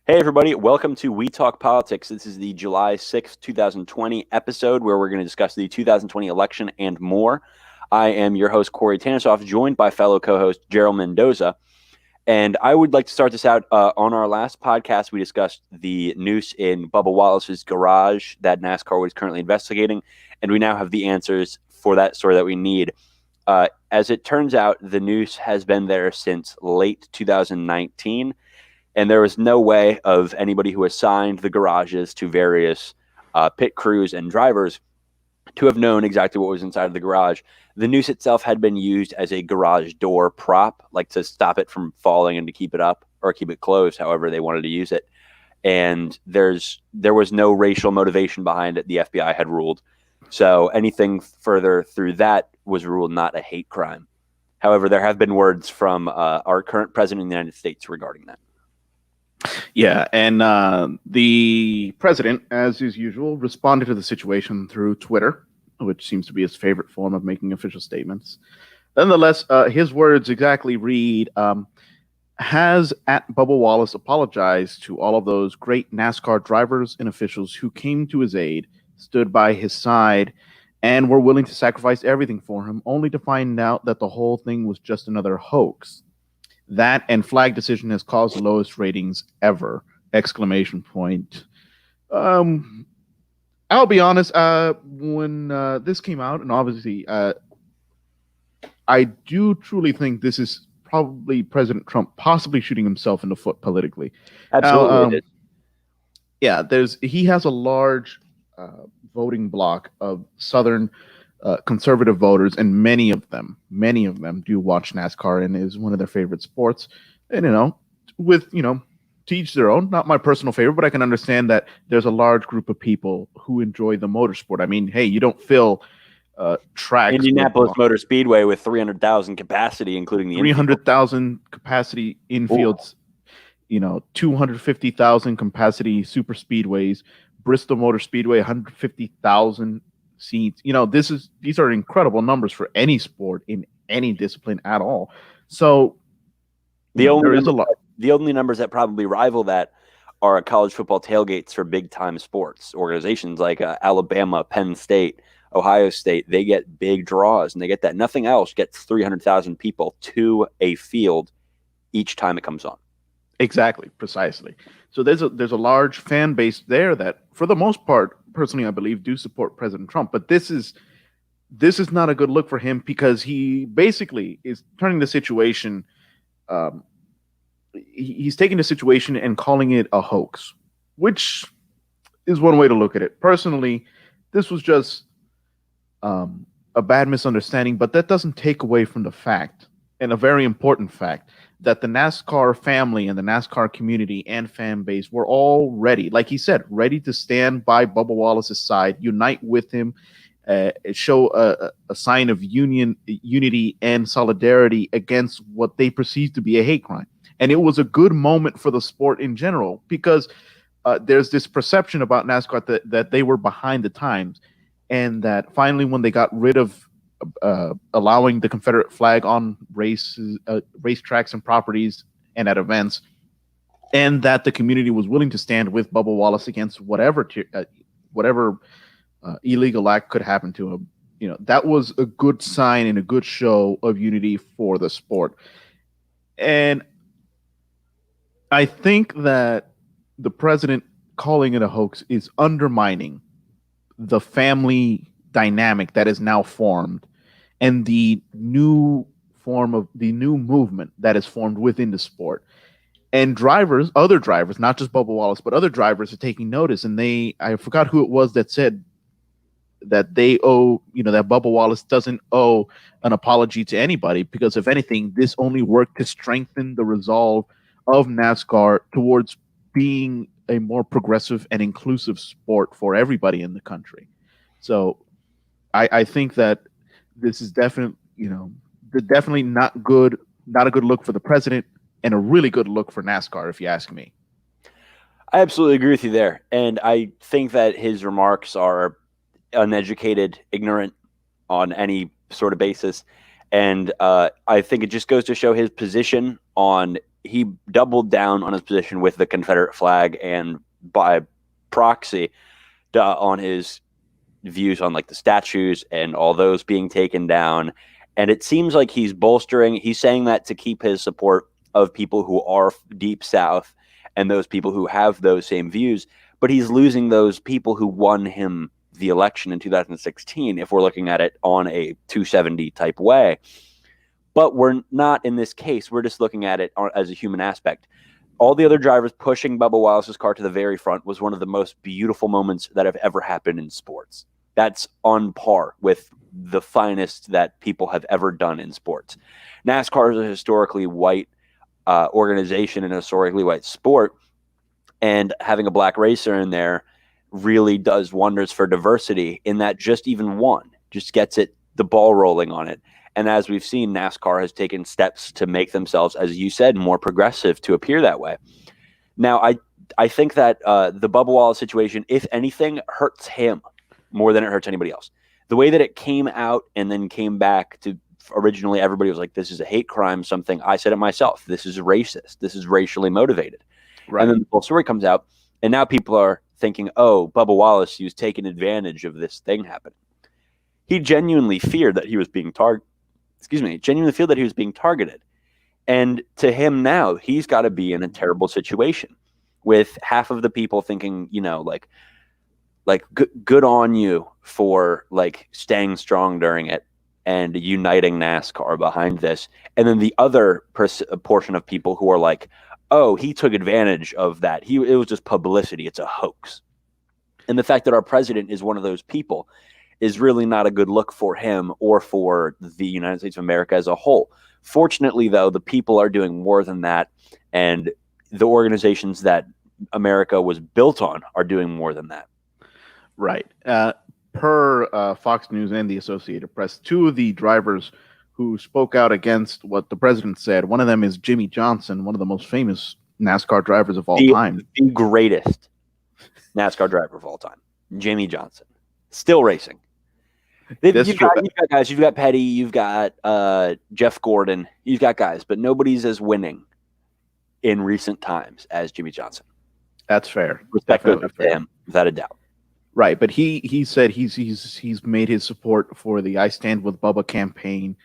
Hey, everybody. Welcome to We Talk Politics. This is the July 6th, 2020 episode where we're going to discuss the 2020 election and more. I am your host, Corey Tanisoff, joined by fellow co-host Gerald Mendoza. And I would like to start this out. On our last podcast, we discussed the noose in Bubba Wallace's garage that NASCAR was currently investigating. And we now have the answers for that story that we need. As it turns out, the noose has been there since late 2019. And there was no way of anybody who assigned the garages to various pit crews and drivers to have known exactly what was inside of the garage. The noose itself had been used as a garage door prop, like to stop it from falling and to keep it up or keep it closed, however they wanted to use it. And there was no racial motivation behind it, the FBI had ruled. So anything further through that was ruled not a hate crime. However, there have been words from our current president of the United States regarding that. Yeah, and the president, as is usual, responded to the situation through Twitter, which seems to be his favorite form of making official statements. Nonetheless, his words exactly read, has at Bubba Wallace apologized to all of those great NASCAR drivers and officials who came to his aid, stood by his side, and were willing to sacrifice everything for him, only to find out that the whole thing was just another hoax. That and flag decision has caused the lowest ratings ever! Exclamation point. I'll be honest. When this came out, and obviously, I do truly think this is probably President Trump possibly shooting himself in the foot politically. Absolutely. Yeah, he has a large voting block of Southern conservative voters, and many of them do watch NASCAR and is one of their favorite sports. And to each their own. Not my personal favorite, but I can understand that there's a large group of people who enjoy the motorsport. I mean, hey, you don't fill tracks. Indianapolis Motor Speedway with 300,000 capacity, including the 300,000 capacity infields. Ooh. 250,000 capacity super speedways. Bristol Motor Speedway, 150,000 seats. These are incredible numbers for any sport in any discipline at all. So the only numbers that probably rival that are college football tailgates for big time sports organizations like Alabama, Penn State, Ohio State. They get big draws, and they get that. Nothing else gets 300,000 people to a field each time it comes on. Exactly, precisely. So there's a large fan base there that, for the most part, personally, I believe, do support President Trump. But this is not a good look for him, because he basically is turning the situation. He's taking the situation and calling it a hoax, which is one way to look at it. Personally, this was just a bad misunderstanding, but that doesn't take away from the fact, and a very important fact, that the NASCAR family and the NASCAR community and fan base were all ready, like he said, ready to stand by Bubba Wallace's side, unite with him, show a sign of unity and solidarity against what they perceive to be a hate crime. And it was a good moment for the sport in general, because there's this perception about NASCAR that they were behind the times, and that finally, when they got rid of allowing the Confederate flag on racetracks and properties and at events, and that the community was willing to stand with Bubba Wallace against whatever illegal act could happen to him. That was a good sign and a good show of unity for the sport. And I think that the president calling it a hoax is undermining the family dynamic that is now formed, and the new movement that is formed within the sport. And other drivers, not just Bubba Wallace, but other drivers are taking notice. And I forgot who it was that said that they owe, that Bubba Wallace doesn't owe an apology to anybody, because if anything, this only worked to strengthen the resolve of NASCAR towards being a more progressive and inclusive sport for everybody in the country. So I think that this is definitely not a good look for the president, and a really good look for NASCAR, if you ask me. I absolutely agree with you there. And I think that his remarks are uneducated, ignorant on any sort of basis. And I think it just goes to show his position on he doubled down on his position with the Confederate flag and by proxy on his views on like the statues and all those being taken down. And it seems like he's saying that to keep his support of people who are deep South and those people who have those same views, but he's losing those people who won him the election in 2016, if we're looking at it on a 270 type way. But we're not in this case. We're just looking at it as a human aspect. All the other drivers pushing Bubba Wallace's car to the very front was one of the most beautiful moments that have ever happened in sports. That's on par with the finest that people have ever done in sports. NASCAR is a historically white organization and a historically white sport, and having a black racer in there really does wonders for diversity, in that just even one just gets the ball rolling on it. And as we've seen, NASCAR has taken steps to make themselves, as you said, more progressive to appear that way. Now, I think that the Bubba Wallace situation, if anything, hurts him more than it hurts anybody else. The way that it came out and then came back to, originally everybody was like, this is a hate crime, something. I said it myself. This is racist. This is racially motivated. Right. And then the whole story comes out, and now people are thinking, oh, Bubba Wallace, he was taking advantage of this thing happening. He genuinely feared that he was being targeted. Genuinely feel that he was being targeted. And to him now, he's got to be in a terrible situation with half of the people thinking, good on you for like staying strong during it and uniting NASCAR behind this. And then the other portion of people who are like, oh, he took advantage of that. It was just publicity. It's a hoax. And the fact that our president is one of those people is really not a good look for him or for the United States of America as a whole. Fortunately, though, the people are doing more than that, and the organizations that America was built on are doing more than that. Right. Per Fox News and the Associated Press, two of the drivers who spoke out against what the president said, one of them is Jimmie Johnson, one of the most famous NASCAR drivers of all time. The greatest NASCAR driver of all time, Jimmie Johnson. Still racing. You've got guys. You've got Petty. You've got Jeff Gordon. You've got guys, but nobody's as winning in recent times as Jimmie Johnson. That's fair. Respect goes up to him, without a doubt. Right, but he said he's made his support for the I Stand with Bubba campaign,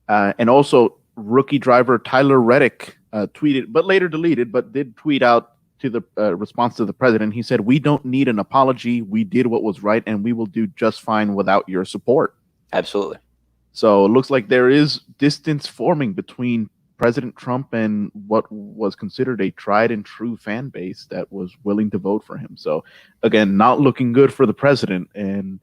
and also rookie driver Tyler Reddick tweeted, but later deleted, but did tweet out to the response to the president. He said, "We don't need an apology. We did what was right, and we will do just fine without your support." Absolutely. So it looks like there is distance forming between President Trump and what was considered a tried and true fan base that was willing to vote for him. So again, not looking good for the president. And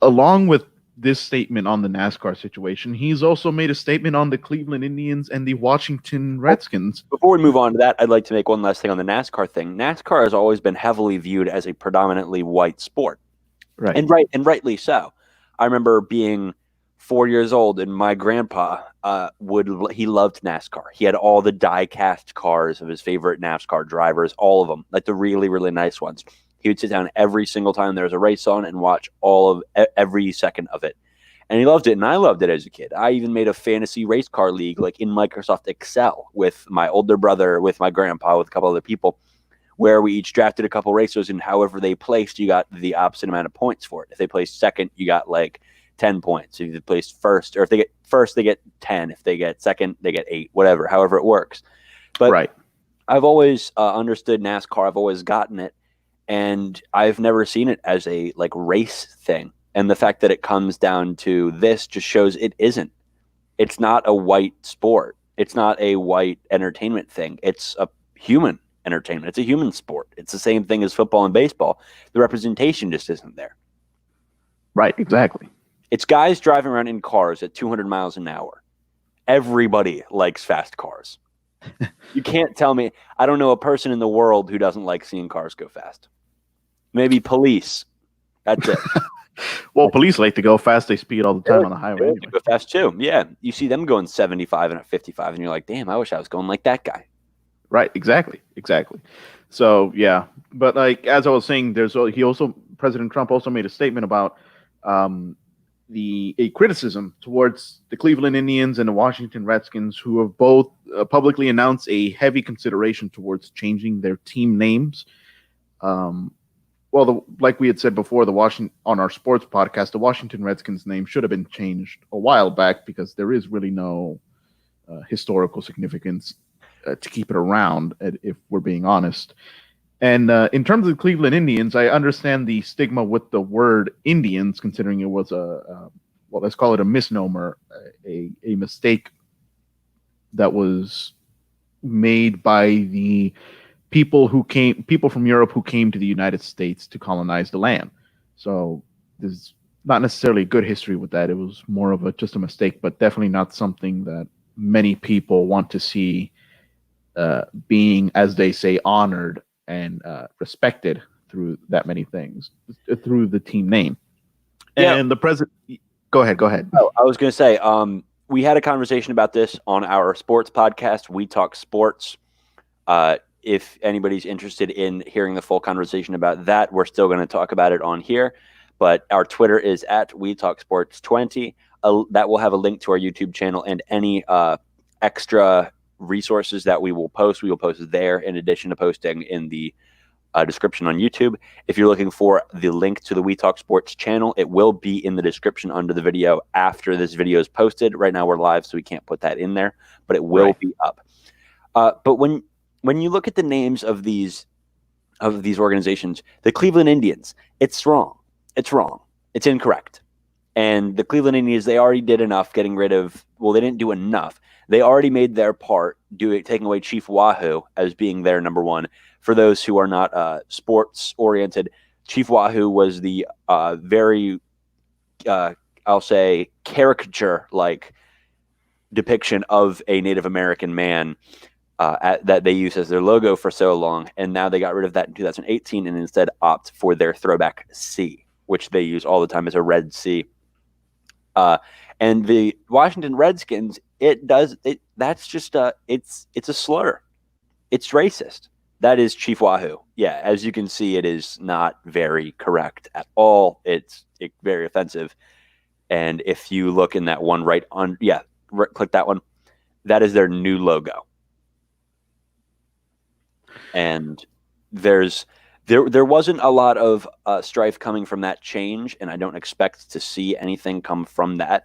along with this statement on the NASCAR situation, he's also made a statement on the Cleveland Indians and the Washington Redskins. Before we move on to that, I'd like to make one last thing on the NASCAR thing. NASCAR has always been heavily viewed as a predominantly white sport. Right. And rightly so. I remember being 4 years old, and my grandpa he loved NASCAR. He had all the die-cast cars of his favorite NASCAR drivers, all of them, like the really, really nice ones. He would sit down every single time there was a race on and watch every second of it. And he loved it, and I loved it as a kid. I even made a fantasy race car league like in Microsoft Excel with my older brother, with my grandpa, with a couple other people, where we each drafted a couple racers, and however they placed, you got the opposite amount of points for it. If they placed second, you got like 10 points. If they placed first, or if they get first, they get 10. If they get second, they get 8, whatever, however it works. But right. I've always understood NASCAR. I've always gotten it. And I've never seen it as a like race thing. And the fact that it comes down to this just shows it isn't. It's not a white sport. It's not a white entertainment thing. It's a human entertainment. It's a human sport. It's the same thing as football and baseball. The representation just isn't there. Right, exactly. It's guys driving around in cars at 200 miles an hour. Everybody likes fast cars. You can't tell me. I don't know a person in the world who doesn't like seeing cars go fast. Maybe police. That's it. Well, police like to go fast. They speed all the time on the highway. They like to go fast too. Yeah. You see them going 75 and at 55, and you're like, damn, I wish I was going like that guy. Right. Exactly. So, yeah. But like, as I was saying, President Trump also made a statement about a criticism towards the Cleveland Indians and the Washington Redskins, who have both publicly announced a heavy consideration towards changing their team names. Like we had said before, on our sports podcast, the Washington Redskins name should have been changed a while back because there is really no historical significance to keep it around, if we're being honest. And in terms of the Cleveland Indians, I understand the stigma with the word Indians, considering it was let's call it a misnomer, a mistake that was made by the people from Europe who came to the United States to colonize the land. So there's not necessarily a good history with that. It was more of just a mistake, but definitely not something that many people want to see being, as they say, honored and respected through that many things, through the team name. Yeah. And the president, go ahead. Oh, I was going to say, we had a conversation about this on our sports podcast, We Talk Sports. If anybody's interested in hearing the full conversation about that, we're still going to talk about it on here. But our Twitter is at We Talk Sports 20. That will have a link to our YouTube channel and any extra resources that we will post there in addition to posting in the description on YouTube. If you're looking for the link to the We Talk Sports channel, it will be in the description under the video after this video is posted. Right now we're live, so we can't put that in there, but it will be up. But when you look at the names of these organizations, the Cleveland Indians, it's wrong. It's wrong. It's incorrect. And the Cleveland Indians, they already did enough getting rid of, well, they didn't do enough. They already made their part, taking away Chief Wahoo as being their number one. For those who are not sports oriented, Chief Wahoo was the very, I'll say, caricature-like depiction of a Native American man that they used as their logo for so long. And now they got rid of that in 2018 and instead opt for their throwback C, which they use all the time as a red C. And the Washington Redskins, that's just it's a slur. It's racist. That is Chief Wahoo. Yeah, as you can see, it is not very correct at all. It's very offensive. And if you look in that one click that one. That is their new logo. And there wasn't a lot of strife coming from that change, and I don't expect to see anything come from that.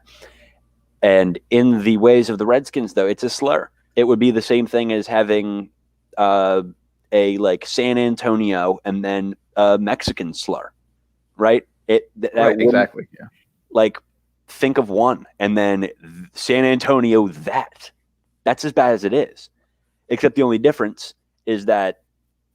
And in the ways of the Redskins, though, it's a slur. It would be the same thing as having a like San Antonio and then a Mexican slur, right? Right, exactly. Yeah. Like, think of one and then San Antonio that. That's as bad as it is. Except the only difference is that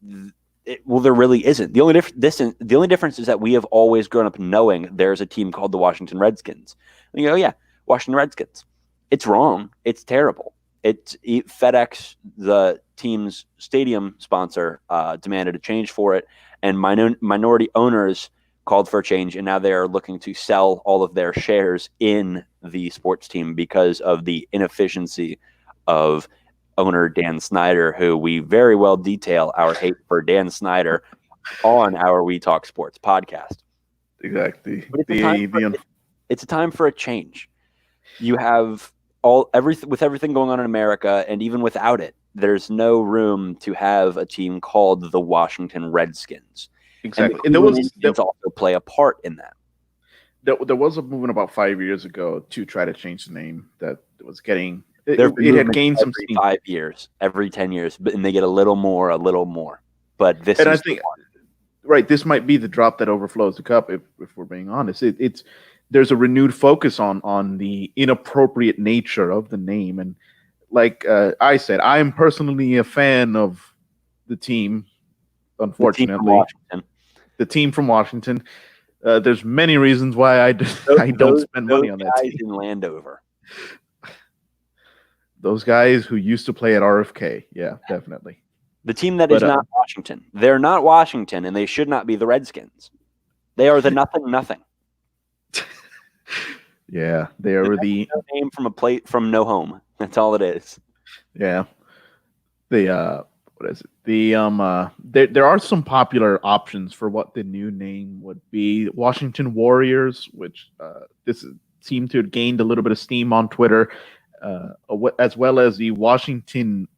there really isn't. The only difference is that we have always grown up knowing there's a team called the Washington Redskins. And you go, yeah, Washington Redskins. It's wrong. It's terrible. FedEx, the team's stadium sponsor, demanded a change for it, and minority owners called for a change, and now they are looking to sell all of their shares in the sports team because of the inefficiency of owner Dan Snyder, who we very well detail our hate for Dan Snyder on our We Talk Sports podcast. Exactly. It's a time for a change. You have everything going on in America, and even without it, there's no room to have a team called the Washington Redskins. Exactly. And the Indians also play a part in that. There was a movement about 5 years ago to try to change the name that was getting. It had gained some steam. 5 years, every 10 years, and they get a little more. But this and is I think right. This might be the drop that overflows the cup. If we're being honest, there's a renewed focus on the inappropriate nature of the name, and like I said, I am personally a fan of the team. Unfortunately, the team from Washington. There's many reasons why I don't spend money on that team. In Landover. Those guys who used to play at RFK. Yeah, definitely. The team that is not Washington. They're not Washington, and they should not be the Redskins. They are the nothing. Yeah, they are the name from a plate from no home. That's all it is. Yeah. what is it? There are some popular options for what the new name would be. Washington Warriors, which seemed to have gained a little bit of steam on Twitter, as well as the Washington,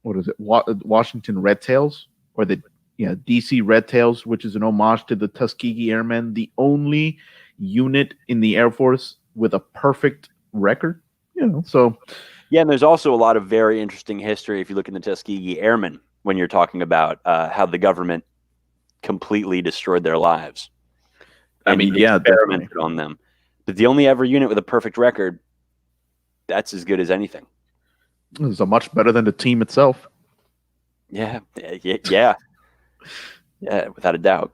what is it? Washington Red Tails, or the DC Red Tails, which is an homage to the Tuskegee Airmen, the only unit in the Air Force with a perfect record. So yeah, and there's also a lot of very interesting history if you look in the Tuskegee Airmen when you're talking about how the government completely destroyed their lives. I mean, yeah, experimented definitely on them. But the only ever unit with a perfect record, that's as good as anything. It's much better than the team itself. Yeah, without a doubt.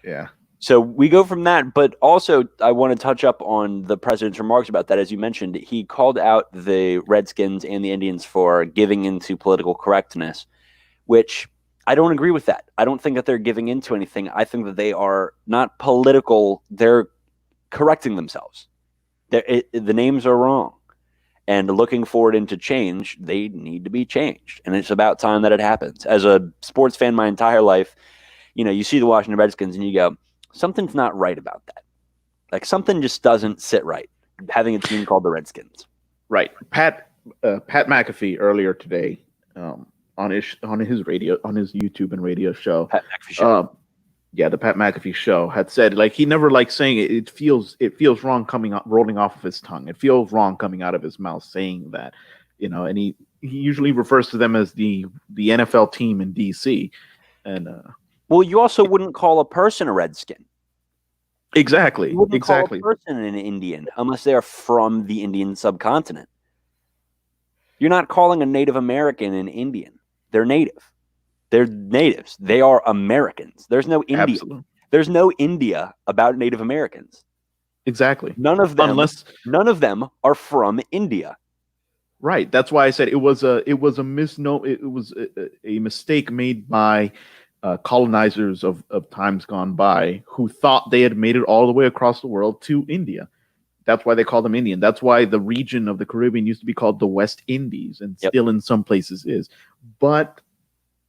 Yeah. So we go from that, but also I want to touch up on the president's remarks about that. As you mentioned, he called out the Redskins and the Indians for giving into political correctness, which I don't agree with that. I don't think that they're giving into anything. I think that they are not political. They're correcting themselves. The names are wrong. And looking forward into change, they need to be changed. And it's about time that it happens. As a sports fan my entire life, you see the Washington Redskins and you go, something's not right about that. Like something just doesn't sit right. Having a team called the Redskins. Right. Pat McAfee earlier today on his YouTube and radio show. Pat McAfee show. The Pat McAfee show had said, like, he never liked saying it. It feels wrong rolling off of his tongue. It feels wrong coming out of his mouth saying that, and he usually refers to them as the NFL team in DC. And well, you also wouldn't call a person a Redskin. Exactly. You wouldn't call a person an Indian unless they're from the Indian subcontinent. You're not calling a Native American an Indian. They're native. They're natives. They are Americans. There's no India. Absolutely. There's no India about Native Americans. Exactly. None of them are from India. Right. That's why I said it was a misnomer. It was a mistake made by colonizers of times gone by who thought they had made it all the way across the world to India. That's why they call them Indian. That's why the region of the Caribbean used to be called the West Indies, and still in some places is. But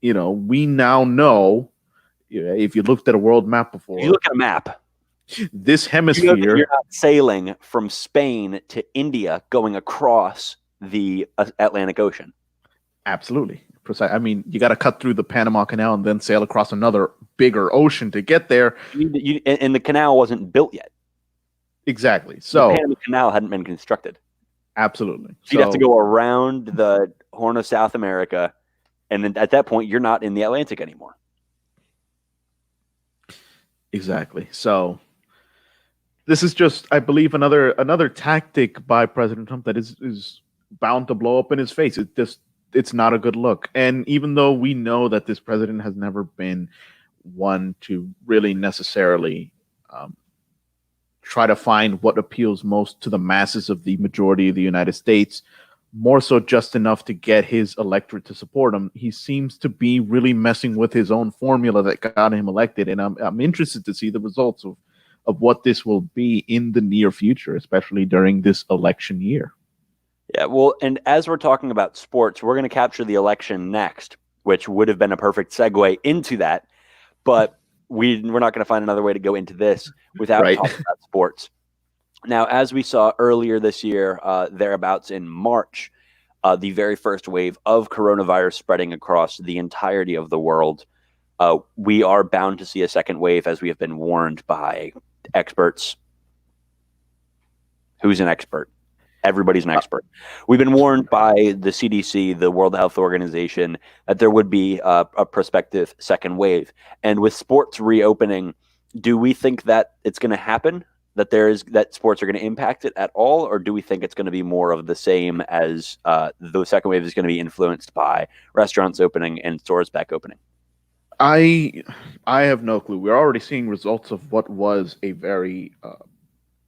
we now know, if you looked at a world map before, you look at a map, this hemisphere, you're not sailing from Spain to India going across the Atlantic Ocean. Absolutely. I mean, you got to cut through the Panama Canal and then sail across another bigger ocean to get there. And the canal wasn't built yet. Exactly. So the Panama Canal hadn't been constructed. Absolutely. So you'd have to go around the Horn of South America, and then at that point, you're not in the Atlantic anymore. Exactly. So this is just, I believe, another tactic by President Trump that is bound to blow up in his face. It's not a good look. And even though we know that this president has never been one to really necessarily try to find what appeals most to the masses of the majority of the United States, more so just enough to get his electorate to support him, he seems to be really messing with his own formula that got him elected. And I'm interested to see the results of what this will be in the near future, especially during this election year. Yeah, well, and as we're talking about sports, we're going to capture the election next, which would have been a perfect segue into that. But we're not going to find another way to go into this without talking about sports. Now, as we saw earlier this year, thereabouts in March, the very first wave of coronavirus spreading across the entirety of the world, we are bound to see a second wave, as we have been warned by experts. Who's an expert? Everybody's an expert. We've been warned by the CDC, the World Health Organization, that there would be a prospective second wave. And with sports reopening, do we think that it's going to happen? That sports are going to impact it at all? Or do we think it's going to be more of the same, as the second wave is going to be influenced by restaurants opening and stores back opening? I have no clue. We're already seeing results of what was a very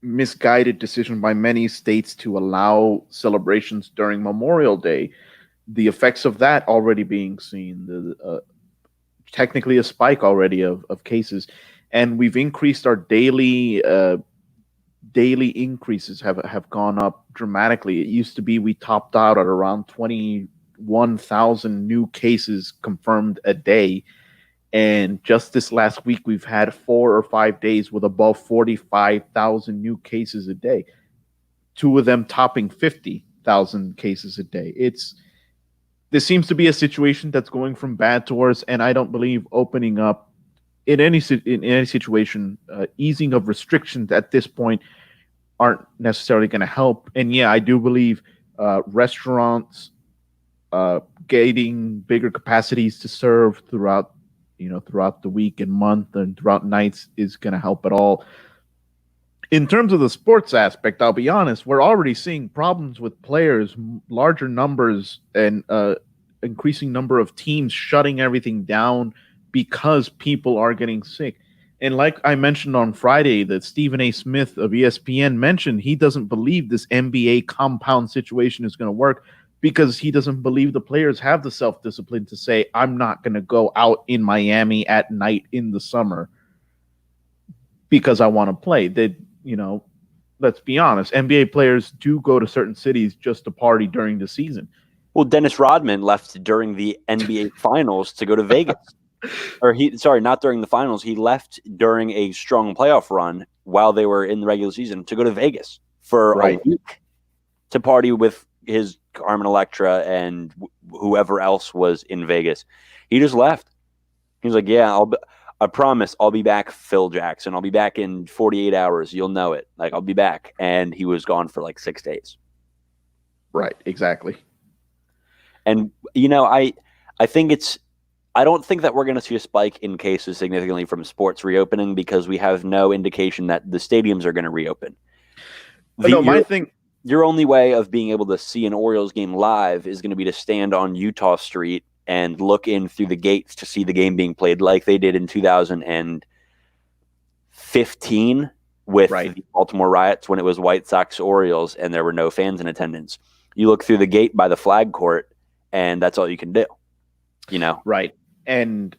misguided decision by many states to allow celebrations during Memorial Day. The effects of that already being seen. Technically a spike already of cases, and we've increased our daily increases have gone up dramatically. It used to be we topped out at around 20 41,000 new cases confirmed a day. And just this last week, we've had 4 or 5 days with above 45,000 new cases a day. 2 of them topping 50,000 cases a day. This seems to be a situation that's going from bad to worse, and I don't believe opening up in any situation, easing of restrictions at this point aren't necessarily going to help. And yeah, I do believe restaurants getting bigger capacities to serve throughout the week and month and throughout nights is going to help at all. In terms of the sports aspect, I'll be honest, we're already seeing problems with players, larger numbers, and increasing number of teams shutting everything down because people are getting sick. And like I mentioned on Friday, that Stephen A. Smith of ESPN mentioned he doesn't believe this NBA compound situation is going to work because he doesn't believe the players have the self-discipline to say, I'm not going to go out in Miami at night in the summer because I want to play. Let's be honest, NBA players do go to certain cities just to party during the season. Well, Dennis Rodman left during the NBA Finals to go to Vegas. Not during the finals. He left during a strong playoff run while they were in the regular season to go to Vegas for a week to party with his Carmen Electra and whoever else was in Vegas. He just left. He was like, yeah, I promise I'll be back, Phil Jackson. I'll be back in 48 hours. You'll know it. Like, I'll be back. And he was gone for like 6 days. Right, exactly. And, I don't think that we're going to see a spike in cases significantly from sports reopening because we have no indication that the stadiums are going to reopen. Your only way of being able to see an Orioles game live is going to be to stand on Utah Street and look in through the gates to see the game being played like they did in 2015 with the Baltimore riots when it was White Sox Orioles and there were no fans in attendance. You look through the gate by the flag court and that's all you can do. Right. And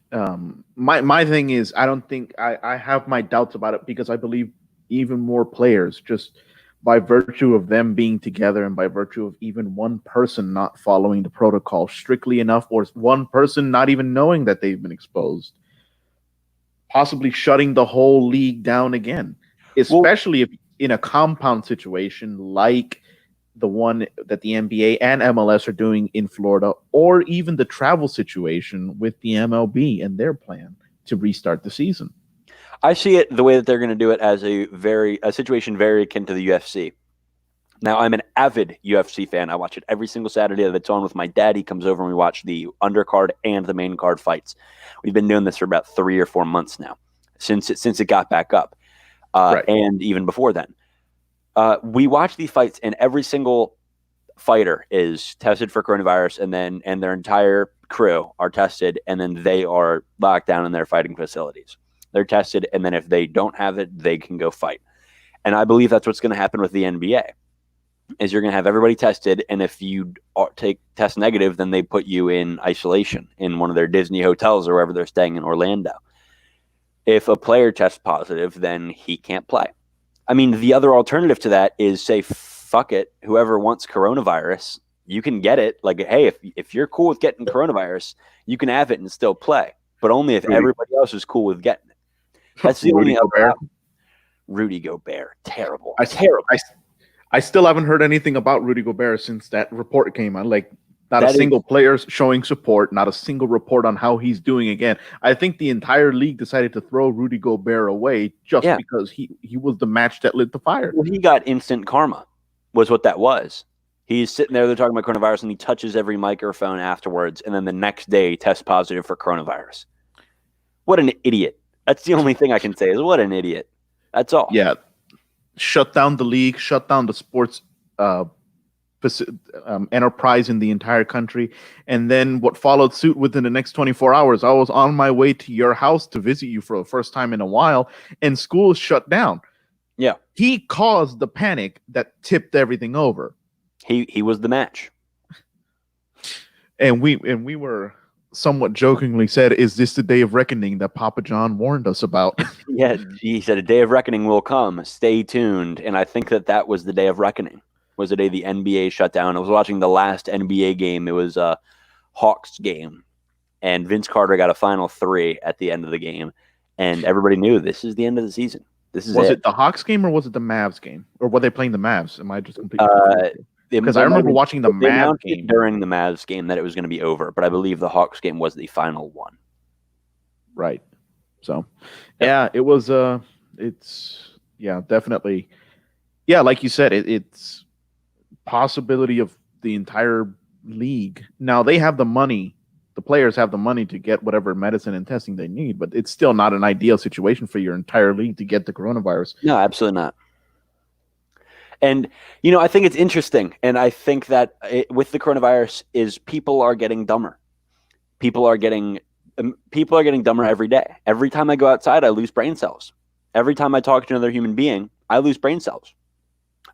my thing is, I don't think I have my doubts about it because I believe even more players, just by virtue of them being together and by virtue of even one person not following the protocol strictly enough, or one person not even knowing that they've been exposed, possibly shutting the whole league down again, especially if in a compound situation like the one that the NBA and MLS are doing in Florida, or even the travel situation with the MLB and their plan to restart the season. I see it the way that they're going to do it as a situation very akin to the UFC. Now, I'm an avid UFC fan. I watch it every single Saturday that it's on with my dad. He comes over and we watch the undercard and the main card fights. We've been doing this for about 3 or 4 months now, since it got back up, and even before then. We watch these fights, and every single fighter is tested for coronavirus, and their entire crew are tested, and then they are locked down in their fighting facilities. They're tested, and then if they don't have it, they can go fight. And I believe that's what's going to happen with the NBA, is you're going to have everybody tested, and if you test negative, then they put you in isolation in one of their Disney hotels or wherever they're staying in Orlando. If a player tests positive, then he can't play. I mean, the other alternative to that is say, fuck it, whoever wants coronavirus, you can get it. Like, hey, if you're cool with getting coronavirus, you can have it and still play, but only if everybody else is cool with getting it. That's the only other. Rudy Gobert, terrible. I still haven't heard anything about Rudy Gobert since that report came out. Like, not a single player showing support, not a single report on how he's doing again. I think the entire league decided to throw Rudy Gobert away just because he was the match that lit the fire. Well, he got instant karma, was what that was. He's sitting there, they're talking about coronavirus, and he touches every microphone afterwards, and then the next day tests positive for coronavirus. What an idiot. That's the only thing I can say is what an idiot. That's all. Yeah. Shut down the league, shut down the sports enterprise in the entire country. And then what followed suit within the next 24 hours, I was on my way to your house to visit you for the first time in a while, and school shut down. Yeah. He caused the panic that tipped everything over. He was the match. And we were somewhat jokingly said, is this the day of reckoning that Papa John warned us about? Yeah, he said a day of reckoning will come. Stay tuned. And I think that was the day of reckoning. was the day the NBA shut down. I was watching the last NBA game. It was a Hawks game, and Vince Carter got a final 3 at the end of the game, and everybody knew this is the end of the season. This is Was it the Hawks game or was it the Mavs game? Or were they playing the Mavs? Am I just completely confused? Because I remember watching the Mavs game during the Mavs game that it was going to be over, but I believe the Hawks game was the final one. Right. So, yeah, it was. Definitely. Yeah, like you said, it's possibility of the entire league. Now they have the money. The players have the money to get whatever medicine and testing they need, but it's still not an ideal situation for your entire league to get the coronavirus. No, absolutely not. And, I think it's interesting. And I think that with the coronavirus is people are getting dumber. People are getting dumber every day. Every time I go outside, I lose brain cells. Every time I talk to another human being, I lose brain cells.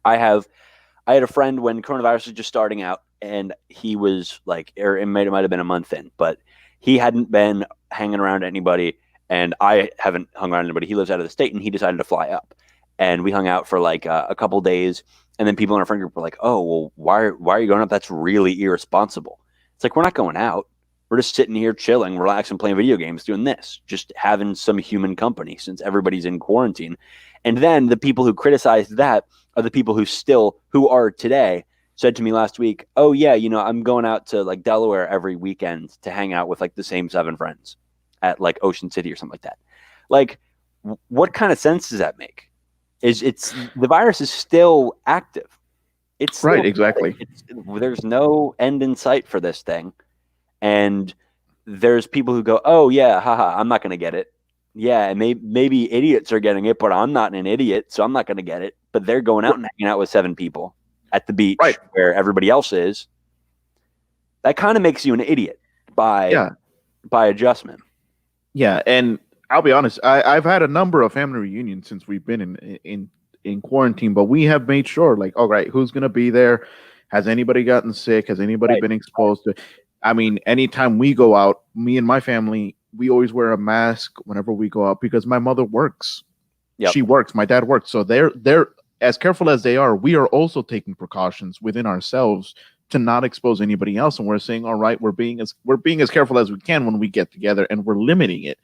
I had a friend when coronavirus was just starting out, and he was like, or it might have been a month in, but he hadn't been hanging around anybody, and I haven't hung around anybody. He lives out of the state, and he decided to fly up, and we hung out for like a couple days, and then people in our friend group were like, "Oh, well, why are you going up? That's really irresponsible." It's like, we're not going out. We're just sitting here chilling, relaxing, playing video games, doing this, just having some human company since everybody's in quarantine. And then the people who criticized that are the people who are today said to me last week, "Oh yeah, I'm going out to like Delaware every weekend to hang out with like the same 7 friends at like Ocean City or something like that." Like, what kind of sense does that make? The virus is still active. It's still right, exactly. There's no end in sight for this thing, and there's people who go, "Oh yeah, haha, I'm not going to get it." Yeah, maybe idiots are getting it, but I'm not an idiot, so I'm not going to get it. But they're going out and hanging out with 7 people at the beach where everybody else is. That kind of makes you an idiot by adjustment. Yeah, and I'll be honest, I've had a number of family reunions since we've been in quarantine, but we have made sure, like, all right, who's going to be there? Has anybody gotten sick? Has anybody been exposed to? I mean, anytime we go out, me and my family, we always wear a mask whenever we go out because my mother works. Yep. She works. My dad works. So they're as careful as they are. We are also taking precautions within ourselves to not expose anybody else. And we're saying, all right, we're being as careful as we can when we get together, and we're limiting it.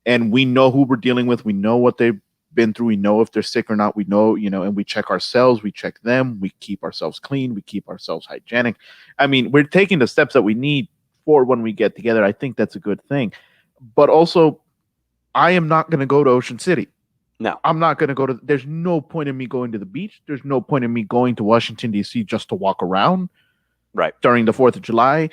And we know who we're dealing with. We know what they've been through. We know if they're sick or not. We know, and we check ourselves. We check them. We keep ourselves clean. We keep ourselves hygienic. I mean, we're taking the steps that we need for when we get together. I think that's a good thing. But also, I am not going to go to Ocean City. No. I'm not going to go to... There's no point in me going to the beach. There's no point in me going to Washington, D.C. just to walk around. Right. During the 4th of July.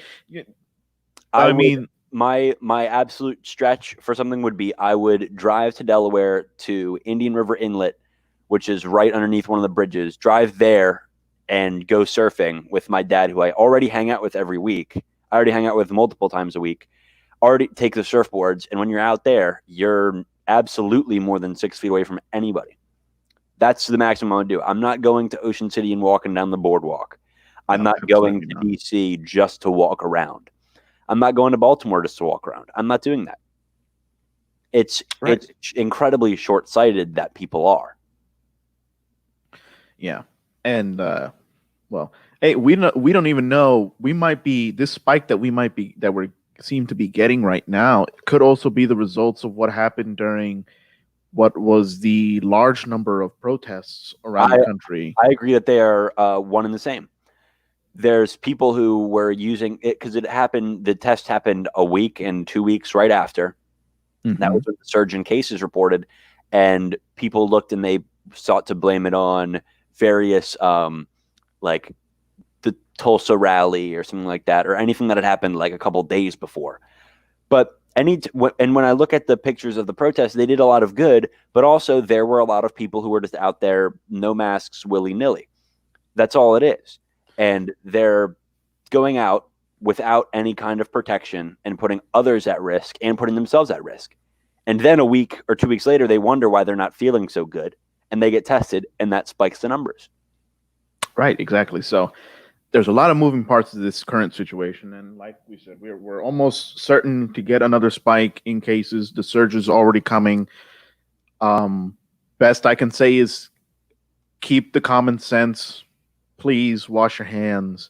I mean... My absolute stretch for something would be I would drive to Delaware to Indian River Inlet, which is right underneath one of the bridges, drive there and go surfing with my dad, who I already hang out with every week. I already hang out with multiple times a week. Already take the surfboards, and when you're out there, you're absolutely more than 6 feet away from anybody. That's the maximum I would do. I'm not going to Ocean City and walking down the boardwalk. I'm not going to DC just to walk around. I'm not going to Baltimore just to walk around. I'm not doing that. It's incredibly short-sighted that people are. Yeah, and hey, we don't even know. We might be this spike that we seem to be getting right now could also be the results of what happened during what was the large number of protests around the country. I agree that they are one and the same. There's people who were using it because it happened. The test happened a week and 2 weeks right after. Mm-hmm. That was when the surge in cases reported, and people looked and they sought to blame it on various, like the Tulsa rally or something like that, or anything that had happened like a couple days before. But and when I look at the pictures of the protests, they did a lot of good, but also there were a lot of people who were just out there, no masks, willy-nilly. That's all it is. And they're going out without any kind of protection and putting others at risk and putting themselves at risk. And then a week or 2 weeks later, they wonder why they're not feeling so good, and they get tested, and that spikes the numbers. Right, exactly. So there's a lot of moving parts of this current situation. And like we said, we're almost certain to get another spike in cases. The surge is already coming. Best I can say is keep the common sense. please wash your hands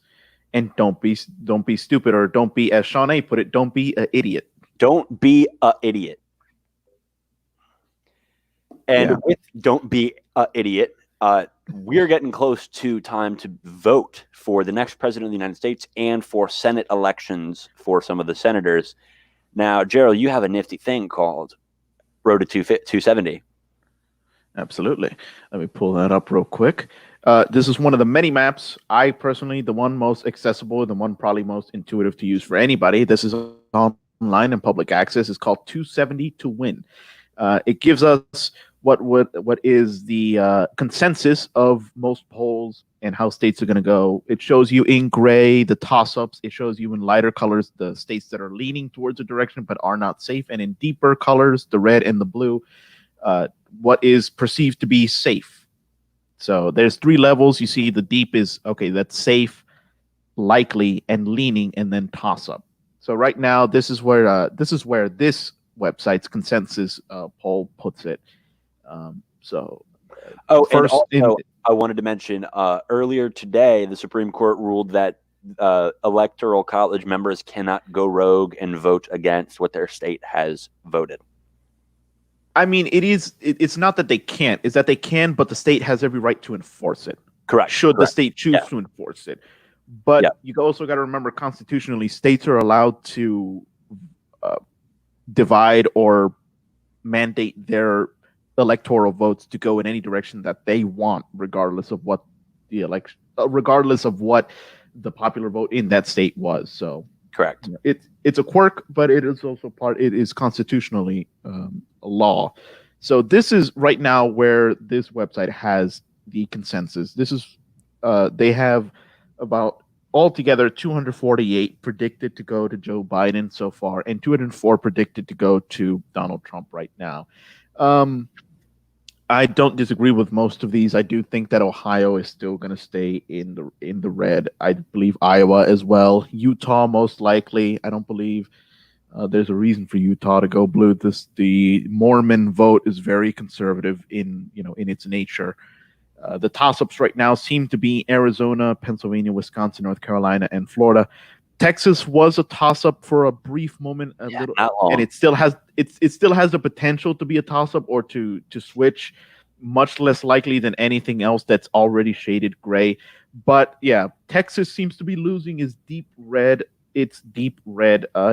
and don't be stupid, or don't be, as Sean A put it, don't be an idiot. Don't be an idiot. And Yeah. with don't be an idiot, we're getting close to time to vote for the next president of the United States and for Senate elections for some of the senators. Now, Gerald, you have a nifty thing called Road to 270. Absolutely. Let me pull that up real quick. This is one of the many maps. I personally, the one most accessible, the one probably most intuitive to use for anybody. This is online and public access. It's called 270 to Win. It gives us what is the consensus of most polls and how states are going to go. It shows you in gray the toss-ups. It shows you in lighter colors the states that are leaning towards a direction but are not safe, and in deeper colors, the red and the blue, what is perceived to be safe. So there's 3 levels. You see the deep is, okay, that's safe, likely, and leaning, and then toss-up. So right now, this is where this website's consensus poll puts it. I wanted to mention earlier today, the Supreme Court ruled that electoral college members cannot go rogue and vote against what their state has voted. I mean, it's not that they can't, it's that they can, but the state has every right to enforce it. Correct. Should the state choose to enforce it. But you also got to remember, constitutionally, states are allowed to divide or mandate their electoral votes to go in any direction that they want, regardless of what the election, regardless of what the popular vote in that state was. So correct. It's a quirk, but it is also it is constitutionally a law. So this is right now where this website has the consensus. This is they have about altogether 248 predicted to go to Joe Biden so far, and 204 predicted to go to Donald Trump right now. I don't disagree with most of these. I do think that Ohio is still going to stay in the red. I believe Iowa as well. Utah most likely. I don't believe there's a reason for Utah to go blue. The Mormon vote is very conservative in its nature. The toss-ups right now seem to be Arizona, Pennsylvania, Wisconsin, North Carolina, and Florida. Texas was a toss-up for a brief moment, and it still has the potential to be a toss-up or to switch. Much less likely than anything else that's already shaded gray. But yeah, Texas seems to be losing its deep red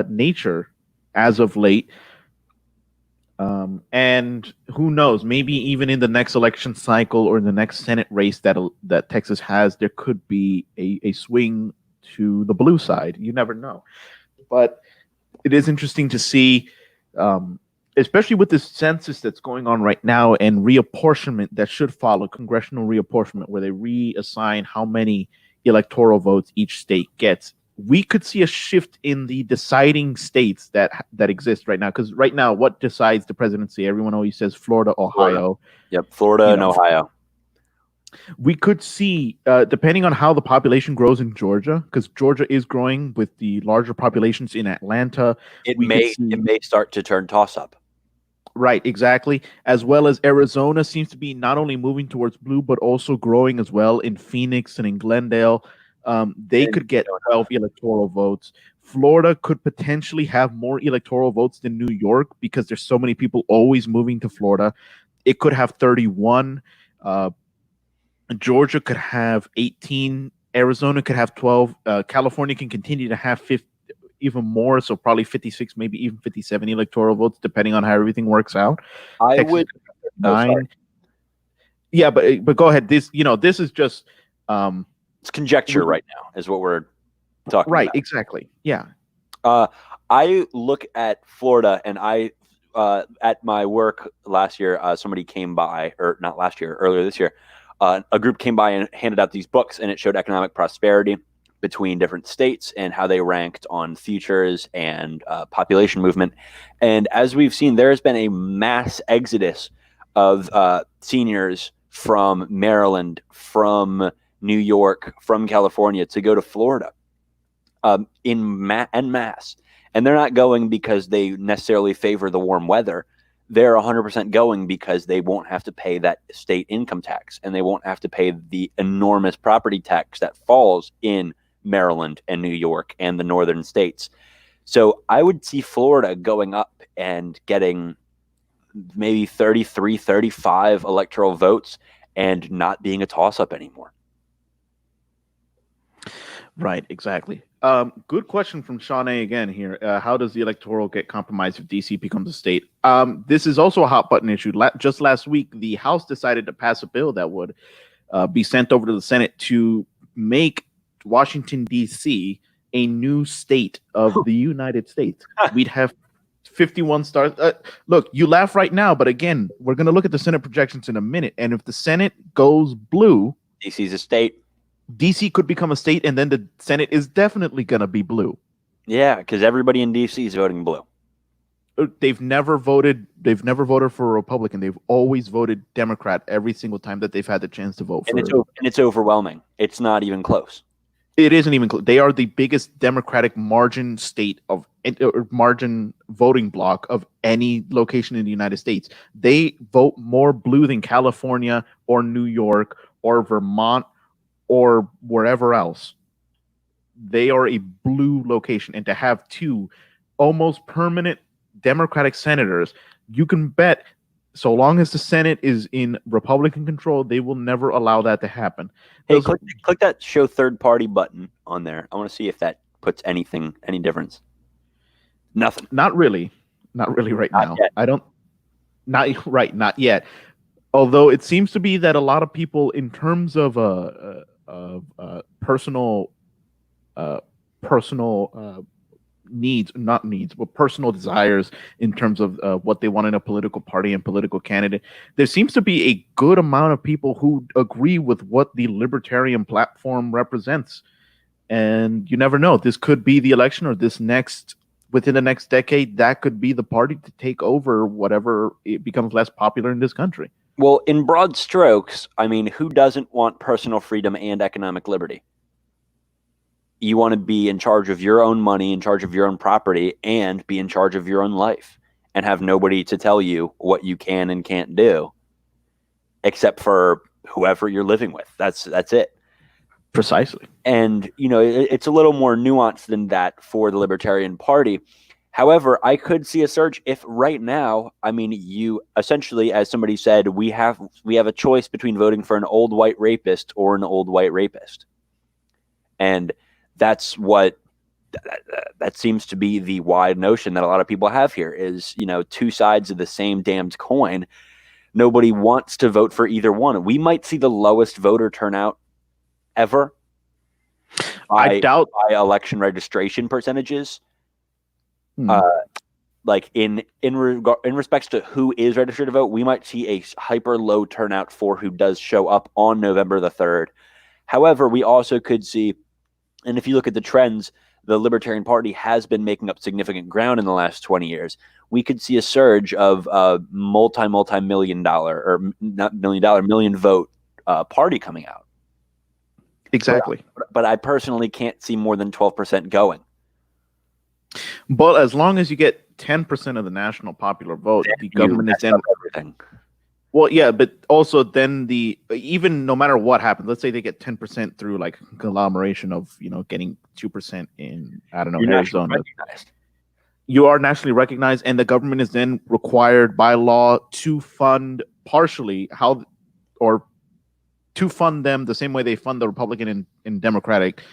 nature as of late. And who knows? Maybe even in the next election cycle or in the next Senate race that Texas has, there could be a swing to the blue side. You never know. But it is interesting to see, especially with this census that's going on right now and reapportionment that should follow, congressional reapportionment, where they reassign how many electoral votes each state gets. We could see a shift in the deciding states that exist right now. Because right now, what decides the presidency? Everyone always says Florida, Ohio. Yep, Florida and Ohio. We could see, depending on how the population grows in Georgia, because Georgia is growing with the larger populations in Atlanta. It may start to turn toss-up. Right, exactly. As well as Arizona seems to be not only moving towards blue, but also growing as well in Phoenix and in Glendale. They could get 12 electoral votes. Florida could potentially have more electoral votes than New York because there's so many people always moving to Florida. It could have 31. Georgia could have 18. Arizona could have 12. California can continue to have 50, even more, so probably 56, maybe even 57 electoral votes, depending on how everything works out. I would 9. Yeah, but go ahead. This is just it's conjecture right now, is what we're talking about. Right, exactly. Yeah. I look at Florida, and I at my work last year, somebody came by, or not last year, earlier this year. A group came by and handed out these books, and it showed economic prosperity between different states and how they ranked on futures and population movement. And as we've seen, there has been a mass exodus of seniors from Maryland, from New York, from California to go to Florida en masse. And they're not going because they necessarily favor the warm weather. they're 100% going because they won't have to pay that state income tax, and they won't have to pay the enormous property tax that falls in Maryland and New York and the northern states. So I would see Florida going up and getting maybe 33, 35 electoral votes and not being a toss-up anymore. Right, exactly. Good question from Sean A. again here. How does the electoral get compromised if DC becomes a state? This is also a hot button issue. Just last week, the House decided to pass a bill that would be sent over to the Senate to make Washington, D.C. a new state of the United States. We'd have 51 stars. Look, you laugh right now, but again, we're going to look at the Senate projections in a minute. And if the Senate goes blue, DC's a state. DC could become a state, and then the Senate is definitely going to be blue. Yeah, because everybody in DC is voting blue. They've never voted for a Republican. They've always voted Democrat every single time that they've had the chance to vote. And it's overwhelming. It's not even close. It isn't even close. They are the biggest Democratic margin state of margin voting block of any location in the United States. They vote more blue than California or New York or Vermont or wherever else. They are a blue location, and to have two almost permanent Democratic senators, you can bet, so long as the Senate is in Republican control, they will never allow that to happen. Hey, click that show third party button on there. I want to see if that puts any difference. Nothing. Not really right now. Yet. Not yet. Although it seems to be that a lot of people, in terms of personal needs, not needs, but personal desires in terms of what they want in a political party and political candidate, there seems to be a good amount of people who agree with what the libertarian platform represents. And you never know. This could be the election, or within the next decade, that could be the party to take over whatever it becomes less popular in this country. Well, in broad strokes, I mean, who doesn't want personal freedom and economic liberty? You want to be in charge of your own money, in charge of your own property, and be in charge of your own life, and have nobody to tell you what you can and can't do, except for whoever you're living with. That's it. Precisely. And, it's a little more nuanced than that for the Libertarian Party. However, I could see a surge if right now, I mean, you essentially, as somebody said, we have a choice between voting for an old white rapist or an old white rapist. And that's what that seems to be the wide notion that a lot of people have here is, two sides of the same damned coin. Nobody wants to vote for either one. We might see the lowest voter turnout ever. I doubt by election registration percentages. Like in respects to who is registered to vote, we might see a hyper low turnout for who does show up on November the 3rd. However, we also could see, and if you look at the trends, the Libertarian Party has been making up significant ground in the last 20 years. We could see a surge of multi-million dollar, or not million vote party coming out. Exactly. But I personally can't see more than 12% going. But as long as you get 10% of the national popular vote, the government is then everything. Well, yeah, but also then even no matter what happens, let's say they get 10% through like conglomeration of getting 2% in Arizona. You are nationally recognized, and the government is then required by law to fund partially to fund them the same way they fund the Republican and Democratic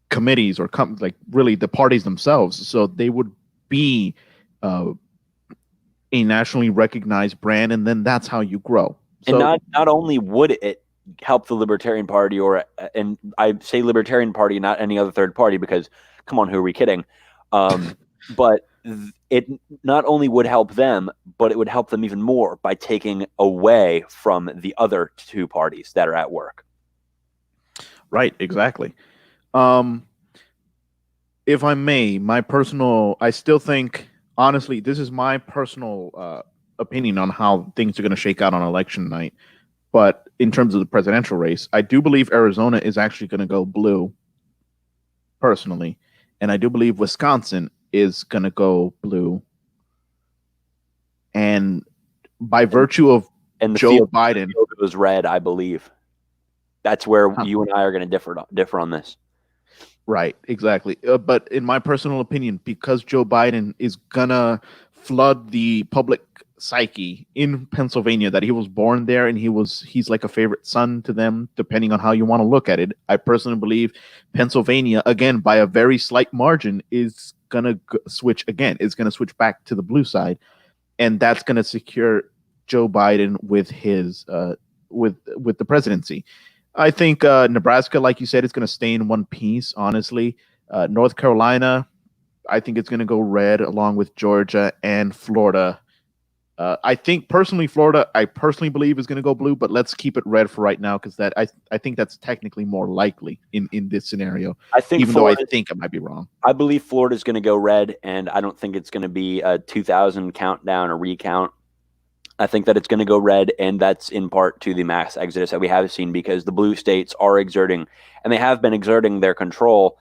committees or like really the parties themselves. So they would be a nationally recognized brand, and then that's how you grow. So, and not only would it help the Libertarian Party, and I say Libertarian Party, not any other third party, because come on, who are we kidding? But it not only would help them, but it would help them even more by taking away from the other two parties that are at work. Right, exactly. If I may, I still think, honestly, this is my personal opinion on how things are going to shake out on election night. But in terms of the presidential race, I do believe Arizona is actually going to go blue, personally. And I do believe Wisconsin is going to go blue, and by virtue of And the Joe field Biden, was red, I believe. That's where Huh. you and I are going to differ on this. Right, exactly. But in my personal opinion, because Joe Biden is gonna flood the public psyche in Pennsylvania, that he was born there and he's like a favorite son to them, depending on how you want to look at it. I personally believe Pennsylvania, again by a very slight margin, is gonna switch again. Is gonna switch back to the blue side, and that's gonna secure Joe Biden with his with the presidency. I think Nebraska, like you said, is going to stay in one piece, honestly. North Carolina, I think it's going to go red along with Georgia and Florida. I think personally, Florida, I personally believe is going to go blue, but let's keep it red for right now because I think that's technically more likely in this scenario. I think even though I think I might be wrong. I believe Florida's going to go red, and I don't think it's going to be a 2000 countdown or recount. I think that it's going to go red, and that's in part to the mass exodus that we have seen because the blue states are exerting, and they have been exerting their control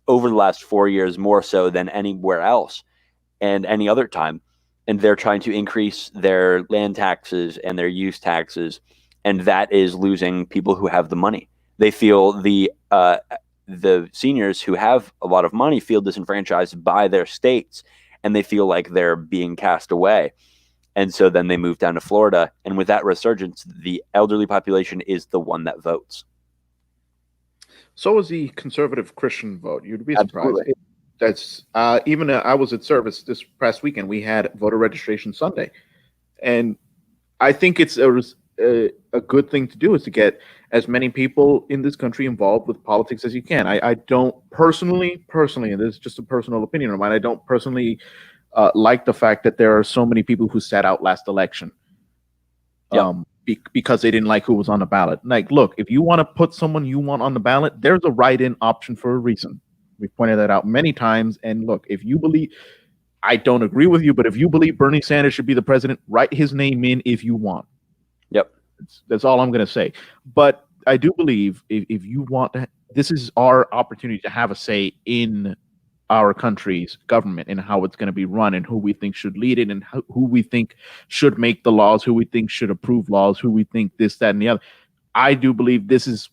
over the last 4 years more so than anywhere else and any other time. And they're trying to increase their land taxes and their use taxes, and that is losing people who have the money. They feel the seniors who have a lot of money feel disenfranchised by their states, and they feel like they're being cast away. And so then they move down to Florida. And with that resurgence, the elderly population is the one that votes. So is the conservative Christian vote. You'd be surprised. Absolutely. That's even I was at service this past weekend. We had voter registration Sunday. And I think it's a good thing to do is to get as many people in this country involved with politics as you can. I don't personally, and this is just a personal opinion of mine, I don't personally like the fact that there are so many people who sat out last election because they didn't like who was on the ballot. Like, look, if you want to put someone you want on the ballot, there's a write-in option for a reason. We've pointed that out many times. And look, if you believe, I don't agree with you, but if you believe Bernie Sanders should be the president, write his name in if you want. Yep. That's all I'm going to say. But I do believe if you want to, this is our opportunity to have a say in our country's government and how it's going to be run and who we think should lead it and who we think should make the laws, who we think should approve laws, who we think this, that, and the other. I do believe this is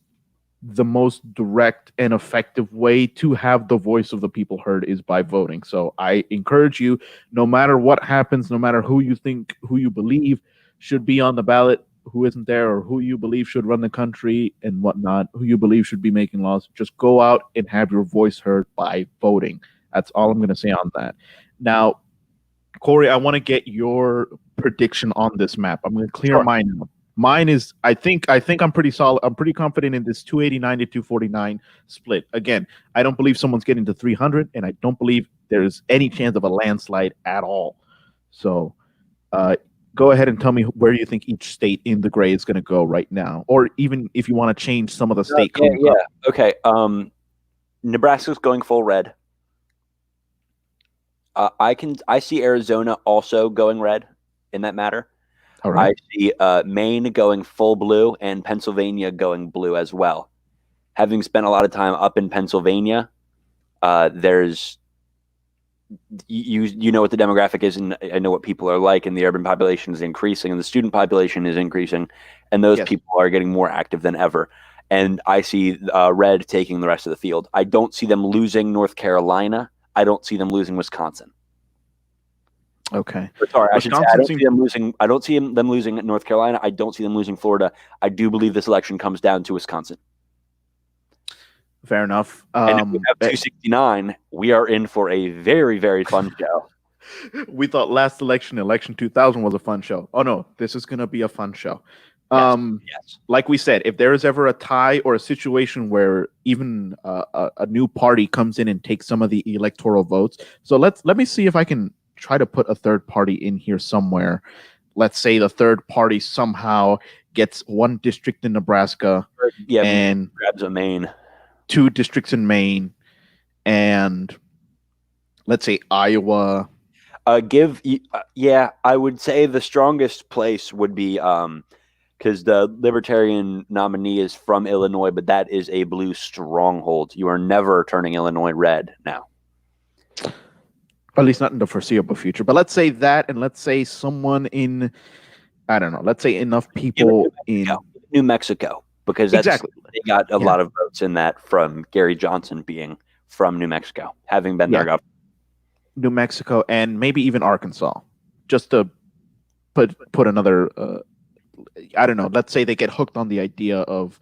the most direct and effective way to have the voice of the people heard is by voting. So I encourage you, no matter what happens, no matter who you think, who you believe should be on the ballot, who isn't there, or who you believe should run the country and whatnot, who you believe should be making laws, just go out and have your voice heard by voting. That's all I'm going to say on that. Now, Corey, I want to get your prediction on this map. I'm going to clear mine out. Mine is, I think I'm pretty solid. I'm pretty confident in this 289 to 249 split. Again, I don't believe someone's getting to 300, and I don't believe there's any chance of a landslide at all. So, go ahead and tell me where you think each state in the gray is going to go right now, or even if you want to change some of the state. Okay. Nebraska's going full red. I see Arizona also going red in that matter. All right. I see Maine going full blue and Pennsylvania going blue as well. Having spent a lot of time up in Pennsylvania, there's you know what the demographic is, and I know what people are like, and the urban population is increasing, and the student population is increasing, and those people are getting more active than ever. And I see red taking the rest of the field. I don't see them losing North Carolina. I don't see them losing Wisconsin. Okay. Sorry, I should say I don't see them losing. I don't see them losing North Carolina. I don't see them losing Florida. I do believe this election comes down to Wisconsin. Fair enough. And if we have 269, we are in for a very, very fun show. We thought last election 2000, was a fun show. Oh no, this is going to be a fun show. Yes. Like we said, if there is ever a tie or a situation where even a new party comes in and takes some of the electoral votes, so let me see if I can try to put a third party in here somewhere. Let's say the third party somehow gets one district in Nebraska, and grabs a Maine, 2 districts in Maine, and let's say Iowa. I would say the strongest place would be because the Libertarian nominee is from Illinois, but that is a blue stronghold. You are never turning Illinois red now. At least not in the foreseeable future. But let's say that, and let's say someone in, I don't know, let's say enough people in New Mexico, because exactly. they got a Yeah. lot of votes in that from Gary Johnson being from New Mexico, having been their governor. New Mexico and maybe even Arkansas, just to put another. I don't know. Let's say they get hooked on the idea of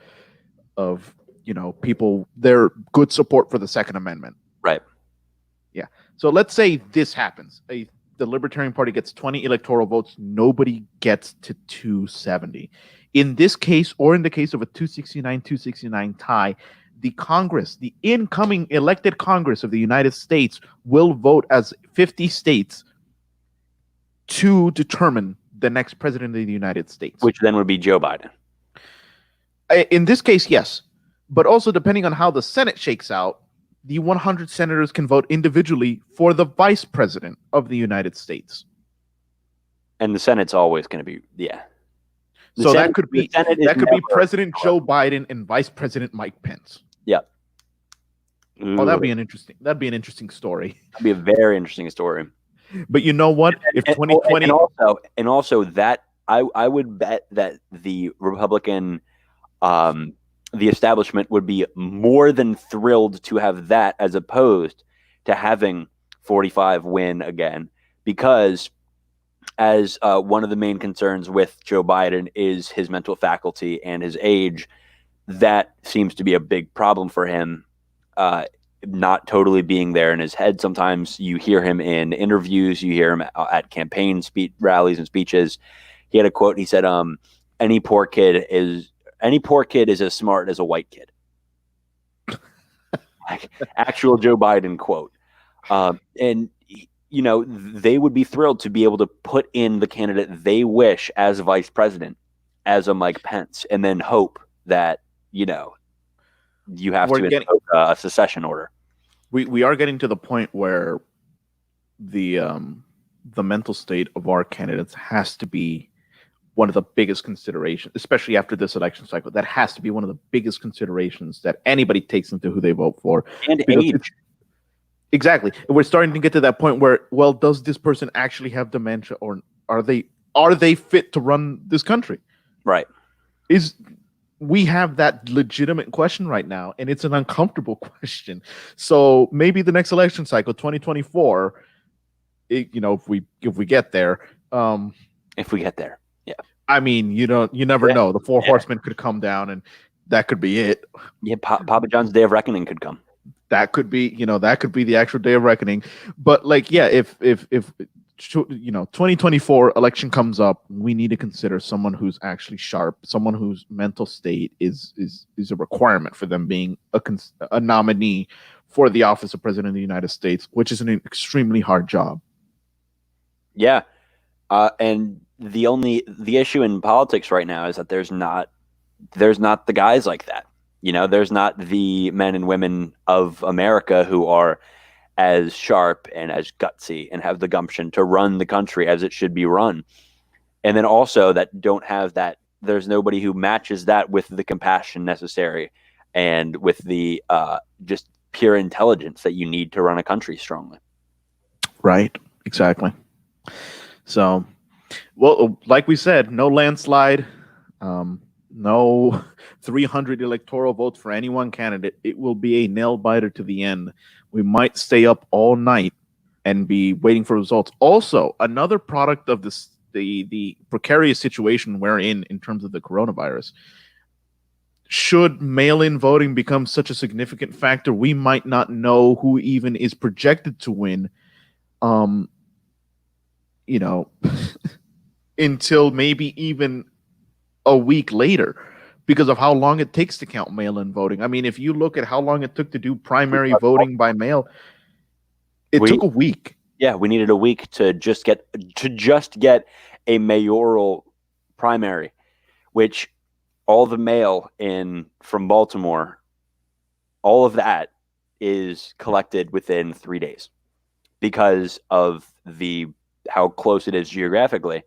people their good support for the Second Amendment. Right. Yeah. So let's say this happens. The Libertarian Party gets 20 electoral votes. Nobody gets to 270. In this case, or in the case of a 269 tie, the Congress, the incoming elected Congress of the United States, will vote as 50 states to determine the next president of the United States. Which then would be Joe Biden. In this case, yes. But also, depending on how the Senate shakes out, the 100 senators can vote individually for the vice president of the United States. And the Senate's always going to be, yeah. So that could be President Joe Biden and Vice President Mike Pence. Yeah. Oh, that'd be an interesting story. That'd be a very interesting story. But you know what? If 2020 and also that I would bet that the Republican the establishment would be more than thrilled to have that as opposed to having 45 win again, because as one of the main concerns with Joe Biden is his mental faculty and his age, that seems to be a big problem for him, not totally being there in his head. Sometimes you hear him in interviews, you hear him at campaign rallies and speeches. He had a quote, he said, any poor kid is as smart as a white kid. Like, actual Joe Biden quote. And they would be thrilled to be able to put in the candidate they wish as vice president, as a Mike Pence, and then hope that, you have to invoke a secession order. We are getting to the point where the mental state of our candidates has to be one of the biggest considerations, especially after this election cycle. That has to be one of the biggest considerations that anybody takes into who they vote for. And age. Exactly. We're starting to get to that point where, well, does this person actually have dementia, or are they fit to run this country? Right. We have that legitimate question right now, and it's an uncomfortable question. So maybe the next election cycle, 2024, if we get there, yeah. I mean, you never know. The four horsemen could come down, and that could be it. Yeah, Papa John's day of reckoning could come. That could be, that could be the actual day of reckoning. But if 2024 election comes up, we need to consider someone who's actually sharp, someone whose mental state is a requirement for them being a nominee for the office of president of the United States, which is an extremely hard job. Yeah. And the issue in politics right now is that there's not the guys like that. There's not the men and women of America who are as sharp and as gutsy and have the gumption to run the country as it should be run. And then also that don't have that, there's nobody who matches that with the compassion necessary and with the just pure intelligence that you need to run a country strongly. Right. Exactly. So, well, like we said, no landslide, no 300 electoral votes for any one candidate. It will be a nail biter to the end. We might stay up all night and be waiting for results. Also, another product of this, the precarious situation we're in terms of the coronavirus. Should mail-in voting become such a significant factor, we might not know who even is projected to win. Until maybe even a week later, because of how long it takes to count mail-in voting. I mean, if you look at how long it took to do primary voting by mail, it took a week. Yeah, we needed a week to just get a mayoral primary, which all the mail in from Baltimore, all of that is collected within 3 days because of how close it is geographically.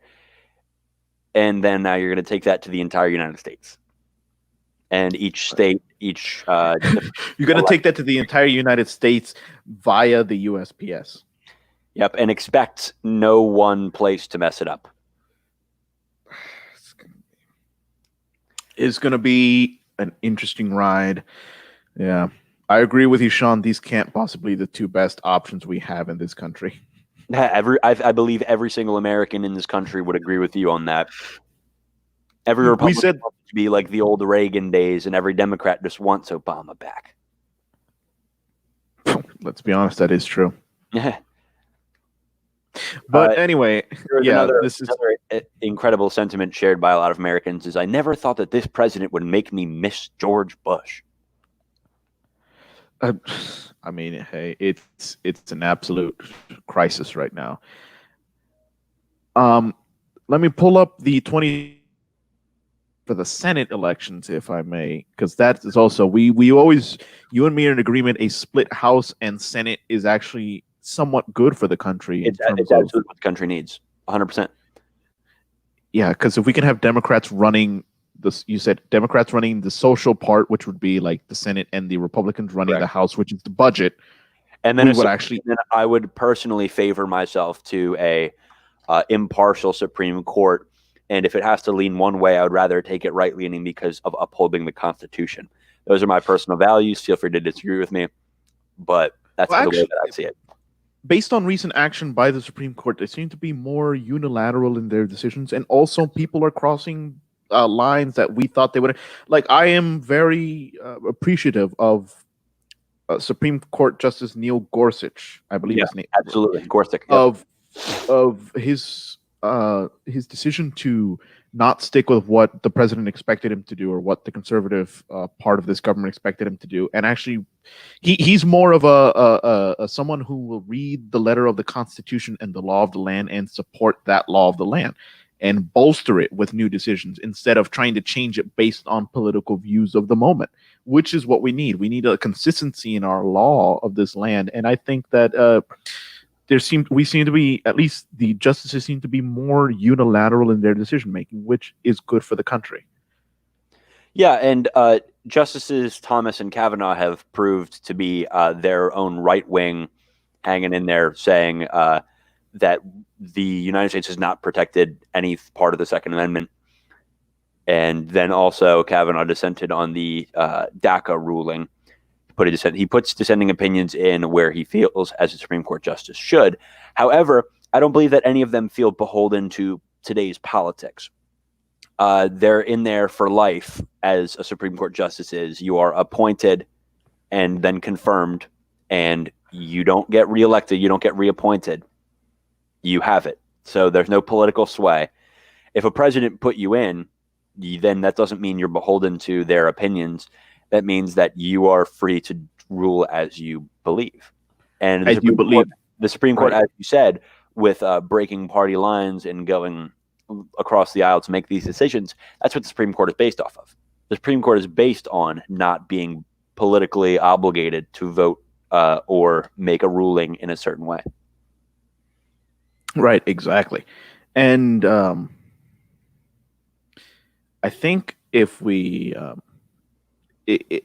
And then now you're going to take that to the entire United States. And each state, you're going to take that to the entire United States via the USPS. Yep, and expect no one place to mess it up. It's going to be an interesting ride. Yeah, I agree with you, Sean. These can't possibly be the two best options we have in this country. I believe every single American in this country would agree with you on that. Every We Republican said wants it to be like the old Reagan days, and every Democrat just wants Obama back. Let's be honest, that is true. Yeah. But anyway, this is another incredible sentiment shared by a lot of Americans is I never thought that this president would make me miss George Bush. I mean, hey, it's an absolute crisis right now. Let me pull up the 20 for the Senate elections, if I may, because that is also we always, you and me are in agreement. A split House and Senate is actually somewhat good for the country. It's absolutely what the country needs, 100%. Yeah, because if we can have Democrats running this, you said Democrats running the social part, which would be like the Senate, and the Republicans running the House, which is the budget. And then I would personally favor myself to a impartial Supreme Court. And if it has to lean one way, I would rather take it right leaning because of upholding the Constitution. Those are my personal values. Feel free to disagree with me, but that's the way that I see it. Based on recent action by the Supreme Court, they seem to be more unilateral in their decisions, and also people are crossing lines that we thought they would. Like, I am very appreciative of Supreme Court Justice Neil Gorsuch, I believe his name. Absolutely, Gorsuch. Yep. Of his decision to not stick with what the president expected him to do, or what the conservative part of this government expected him to do, and actually, he's more of a someone who will read the letter of the Constitution and the law of the land and support that law of the land, and bolster it with new decisions instead of trying to change it based on political views of the moment, which is what we need. We need a consistency in our law of this land, and I think that we seem to be, at least the justices seem to be more unilateral in their decision making, which is good for the country. Yeah, and Justices Thomas and Kavanaugh have proved to be their own right wing, hanging in there, saying that the United States has not protected any part of the Second Amendment. And then also Kavanaugh dissented on the DACA ruling. He puts dissenting opinions in where he feels as a Supreme Court justice should. However, I don't believe that any of them feel beholden to today's politics. They're in there for life as a Supreme Court justice is. You are appointed and then confirmed, and you don't get reelected. You don't get reappointed. You have it. So there's no political sway. If a president put you in, then that doesn't mean you're beholden to their opinions. That means that you are free to rule as you believe. And the Supreme Court, as you said, with breaking party lines and going across the aisle to make these decisions, that's what the Supreme Court is based off of. The Supreme Court is based on not being politically obligated to vote or make a ruling in a certain way. Right, exactly. And I think if we...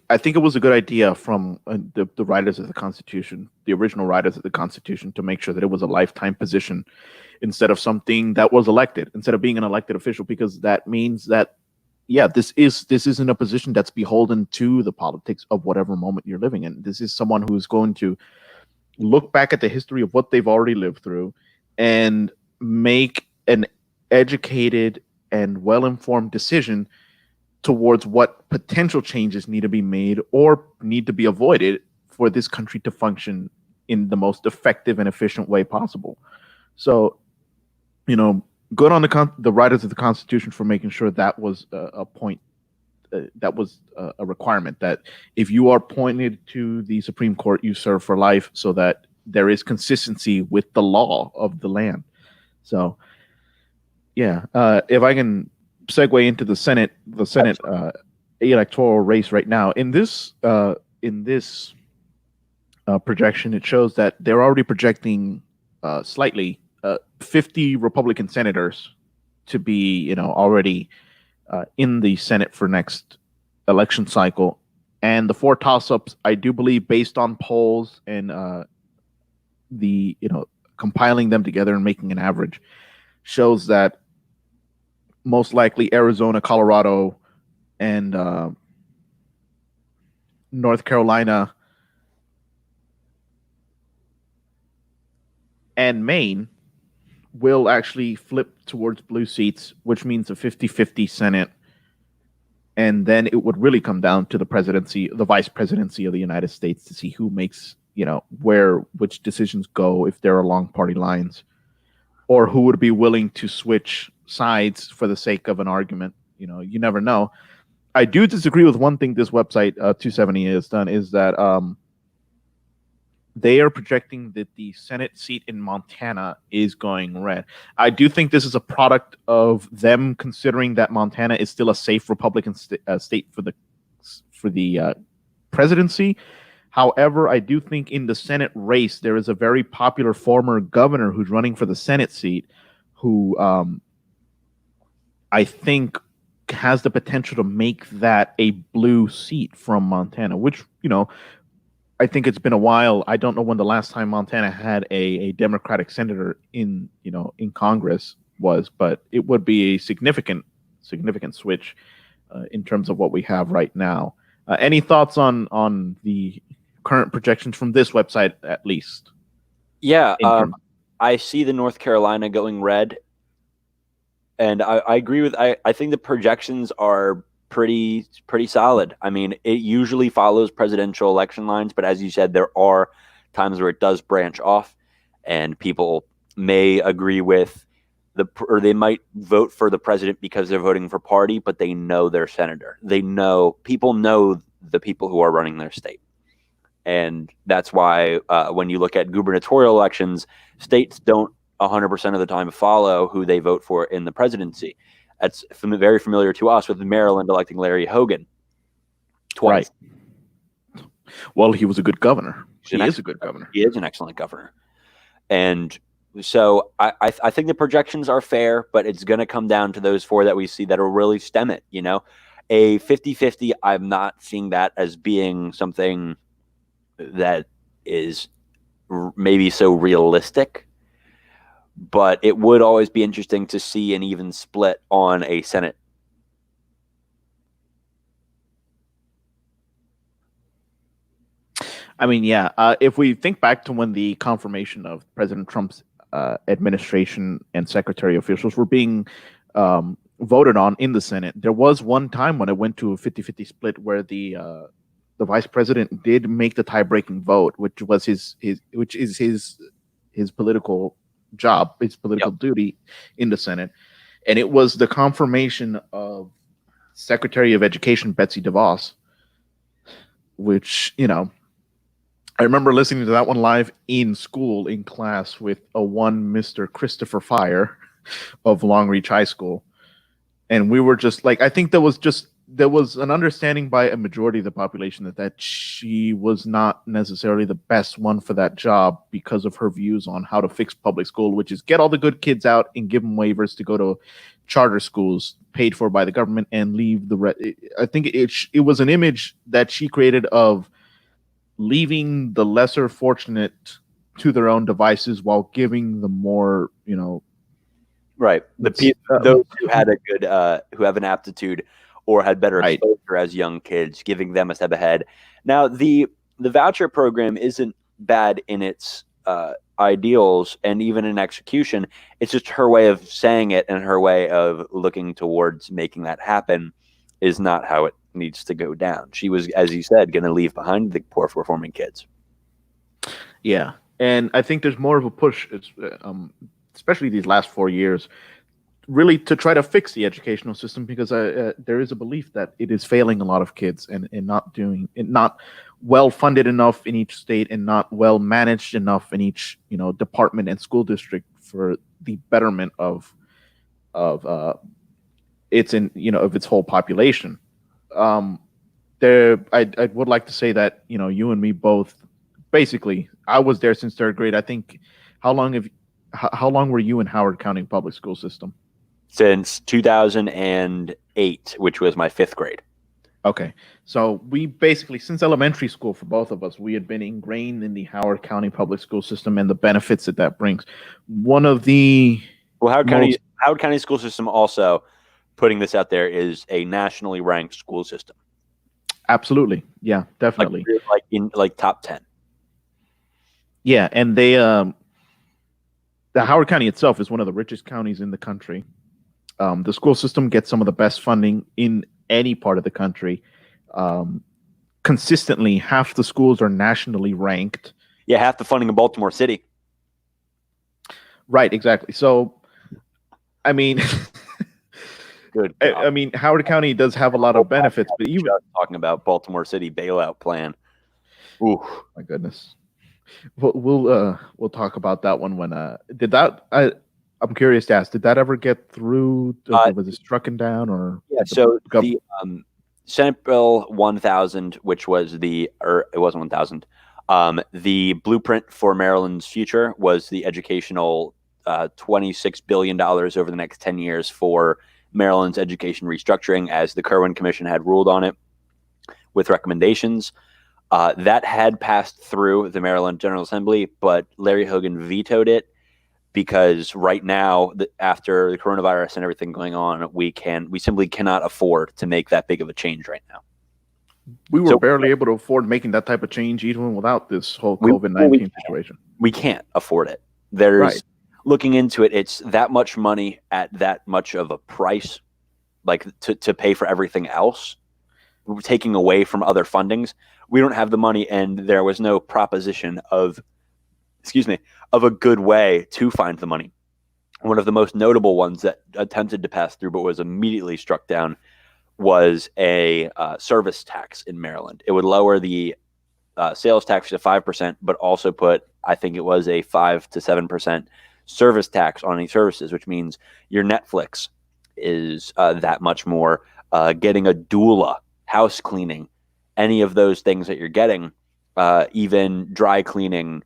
I think it was a good idea from the writers of the Constitution, the original writers of the Constitution, to make sure that it was a lifetime position instead of something that was elected, instead of being an elected official, because that means that, yeah, this isn't a position that's beholden to the politics of whatever moment you're living in. This is someone who's going to look back at the history of what they've already lived through and make an educated and well-informed decision towards what potential changes need to be made or need to be avoided for this country to function in the most effective and efficient way possible. So, good on the writers of the Constitution for making sure that was a point, that was a requirement, that if you are appointed to the Supreme Court, you serve for life, so that there is consistency with the law of the land. So, yeah, if I can segue into the Senate electoral race right now. In this projection, it shows that they're already projecting slightly 50 Republican senators to be already in the Senate for next election cycle, and the 4 toss-ups, I do believe, based on polls and the compiling them together and making an average shows that most likely Arizona, Colorado, and North Carolina and Maine will actually flip towards blue seats, which means a 50-50 Senate. And then it would really come down to the presidency, the vice presidency of the United States, to see who makes, which decisions go if they're along party lines, or who would be willing to switch sides for the sake of an argument. You never know. I do disagree with one thing this website 270 has done, is that they are projecting that the Senate seat in Montana is going red. I do think this is a product of them considering that Montana is still a safe Republican state for the presidency. However, I do think in the Senate race, there is a very popular former governor who's running for the Senate seat who I think has the potential to make that a blue seat from Montana, which, I think it's been a while. I don't know when the last time Montana had a Democratic senator in Congress was, but it would be a significant switch in terms of what we have right now. Any thoughts on the current projections from this website, at least? Yeah, I see the North Carolina going red, and I agree with. I think the projections are pretty solid. I mean, it usually follows presidential election lines, but as you said, there are times where it does branch off, and people may agree with or they might vote for the president because they're voting for party, but they know their senator. People know the people who are running their state. And that's why when you look at gubernatorial elections, states don't 100% of the time follow who they vote for in the presidency. That's very familiar to us with Maryland electing Larry Hogan twice. Right. Well, he was a good governor. He is a good governor. He is an excellent governor. And so I think the projections are fair, but it's going to come down to those four that we see that will really stem it. A 50-50, I'm not seeing that as being something that is maybe so realistic. But it would always be interesting to see an even split on a Senate. I mean, yeah. If we think back to when the confirmation of President Trump's administration and secretary officials were being voted on in the Senate, there was one time when it went to a 50-50 split where the vice president did make the tie-breaking vote, which was his political job, his political duty in the Senate. And it was the confirmation of Secretary of Education Betsy DeVos, which, I remember listening to that one live in school, in class, with a one Mr. Christopher Fire of Long Reach High School. And we were just like, I think there was an understanding by a majority of the population that she was not necessarily the best one for that job because of her views on how to fix public school, which is get all the good kids out and give them waivers to go to charter schools paid for by the government and leave the rest. I think it was an image that she created of leaving the lesser fortunate to their own devices while giving the more, right. Those who had a good, who have an aptitude or had better exposure as young kids, giving them a step ahead. Now, the voucher program isn't bad in its ideals and even in execution. It's just her way of saying it, and her way of looking towards making that happen is not how it needs to go down. She was, as you said, going to leave behind the poor performing kids. Yeah, and I think there's more of a push, especially these last 4 years, really to try to fix the educational system, because there is a belief that it is failing a lot of kids and not well funded enough in each state and not well managed enough in each department and school district for the betterment of its whole population. I would like to say that you and me both, basically, I was there since third grade. I think how long were you in Howard County public school system? Since 2008, which was my fifth grade. Okay. So we basically, since elementary school for both of us, we had been ingrained in the Howard County public school system and the benefits that that brings. One of the Well, most, Howard County school system also, putting this out there, is a nationally ranked school system. absolutely. Yeah, definitely. Like in like top 10. Yeah. And the Howard County itself is one of the richest counties in the country. The school system gets some of the best funding in any part of the country. Consistently, half the schools are nationally ranked. Yeah, half the funding in Baltimore City. Right, exactly. So, I mean, Good. I mean, Howard County does have a lot of benefits, but even talking about Baltimore City bailout plan. Ooh, my goodness, we'll talk about that one when I'm curious to ask, did that ever get through? Was it struck down or? Yeah. So the Senate Bill 1000, which was it wasn't 1000. The blueprint for Maryland's future was the educational $26 billion over the next 10 years for Maryland's education restructuring, as the Kirwan Commission had ruled on it with recommendations. That had passed through the Maryland General Assembly, but Larry Hogan vetoed it because right now, after the coronavirus and everything going on, we simply cannot afford to make that big of a change right now. We were barely able to afford making that type of change even without this whole COVID-19 situation. We can't afford it. Looking into it, it's that much money at that much of a price, like to pay for everything else. We're taking away from other fundings. We don't have the money, and there was no proposition of a good way to find the money. One of the most notable ones that attempted to pass through but was immediately struck down was a service tax in Maryland. It would lower the sales tax to 5%, but also put, I think it was a 5 to 7% service tax on any services, which means your Netflix is that much more. Getting a doula, house cleaning, any of those things that you're getting, even dry cleaning,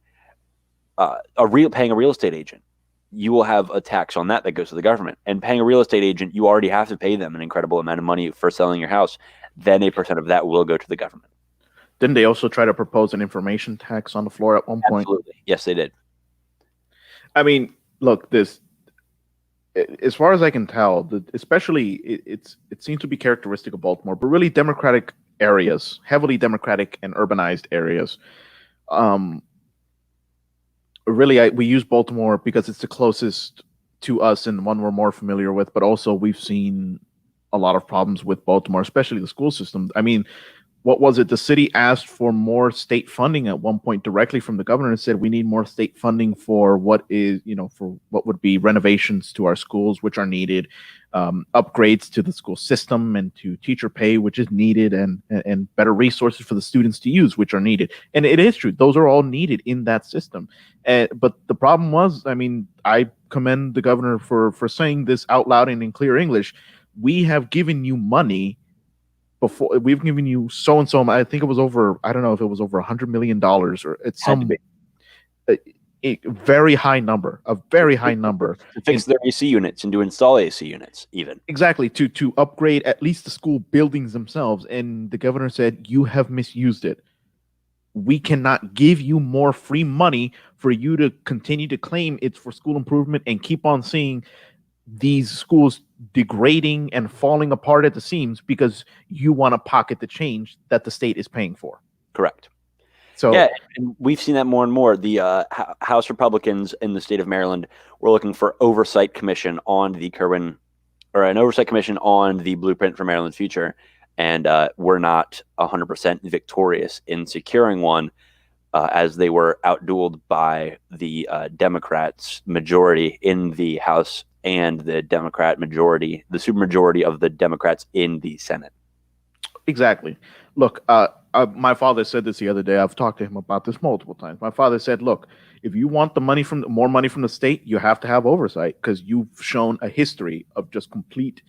paying a real estate agent, you will have a tax on that goes to the government. And paying a real estate agent, you already have to pay them an incredible amount of money for selling your house. Then 8% of that will go to the government. Didn't they also try to propose an information tax on the floor at one point? Absolutely. Yes, they did. I mean, look, as far as I can tell, especially it seems to be characteristic of Baltimore, but really Democratic areas, heavily Democratic and urbanized areas. Really, we use Baltimore because it's the closest to us and one we're more familiar with, but also we've seen a lot of problems with Baltimore, especially the school system. I mean, what was it? The city asked for more state funding at one point directly from the governor and said, we need more state funding for what would be renovations to our schools, which are needed, upgrades to the school system and to teacher pay, which is needed, and better resources for the students to use, which are needed. And it is true. Those are all needed in that system. But the problem was, I mean, I commend the governor for saying this out loud and in clear English. We have given you money before. We've given you so and so. I think it was over. I don't know if it was over $100 million or it's some a very high number, a very high number to fix their AC units and to install AC units, even exactly to upgrade at least the school buildings themselves. And the governor said, "You have misused it. We cannot give you more free money for you to continue to claim it's for school improvement and keep on seeing these schools degrading and falling apart at the seams because you want to pocket the change that the state is paying for." Correct. So yeah, and we've seen that more and more. The House Republicans in the state of Maryland were looking for oversight commission on the Kirwan, or an oversight commission on the blueprint for Maryland's future, and were not 100% victorious in securing one, as they were outdueled by the Democrats' majority in the House and the Democrat majority, the supermajority of the Democrats in the Senate. Exactly. Look, my father said this the other day. I've talked to him about this multiple times. My father said, look, if you want more money from the state, you have to have oversight, because you've shown a history of just complete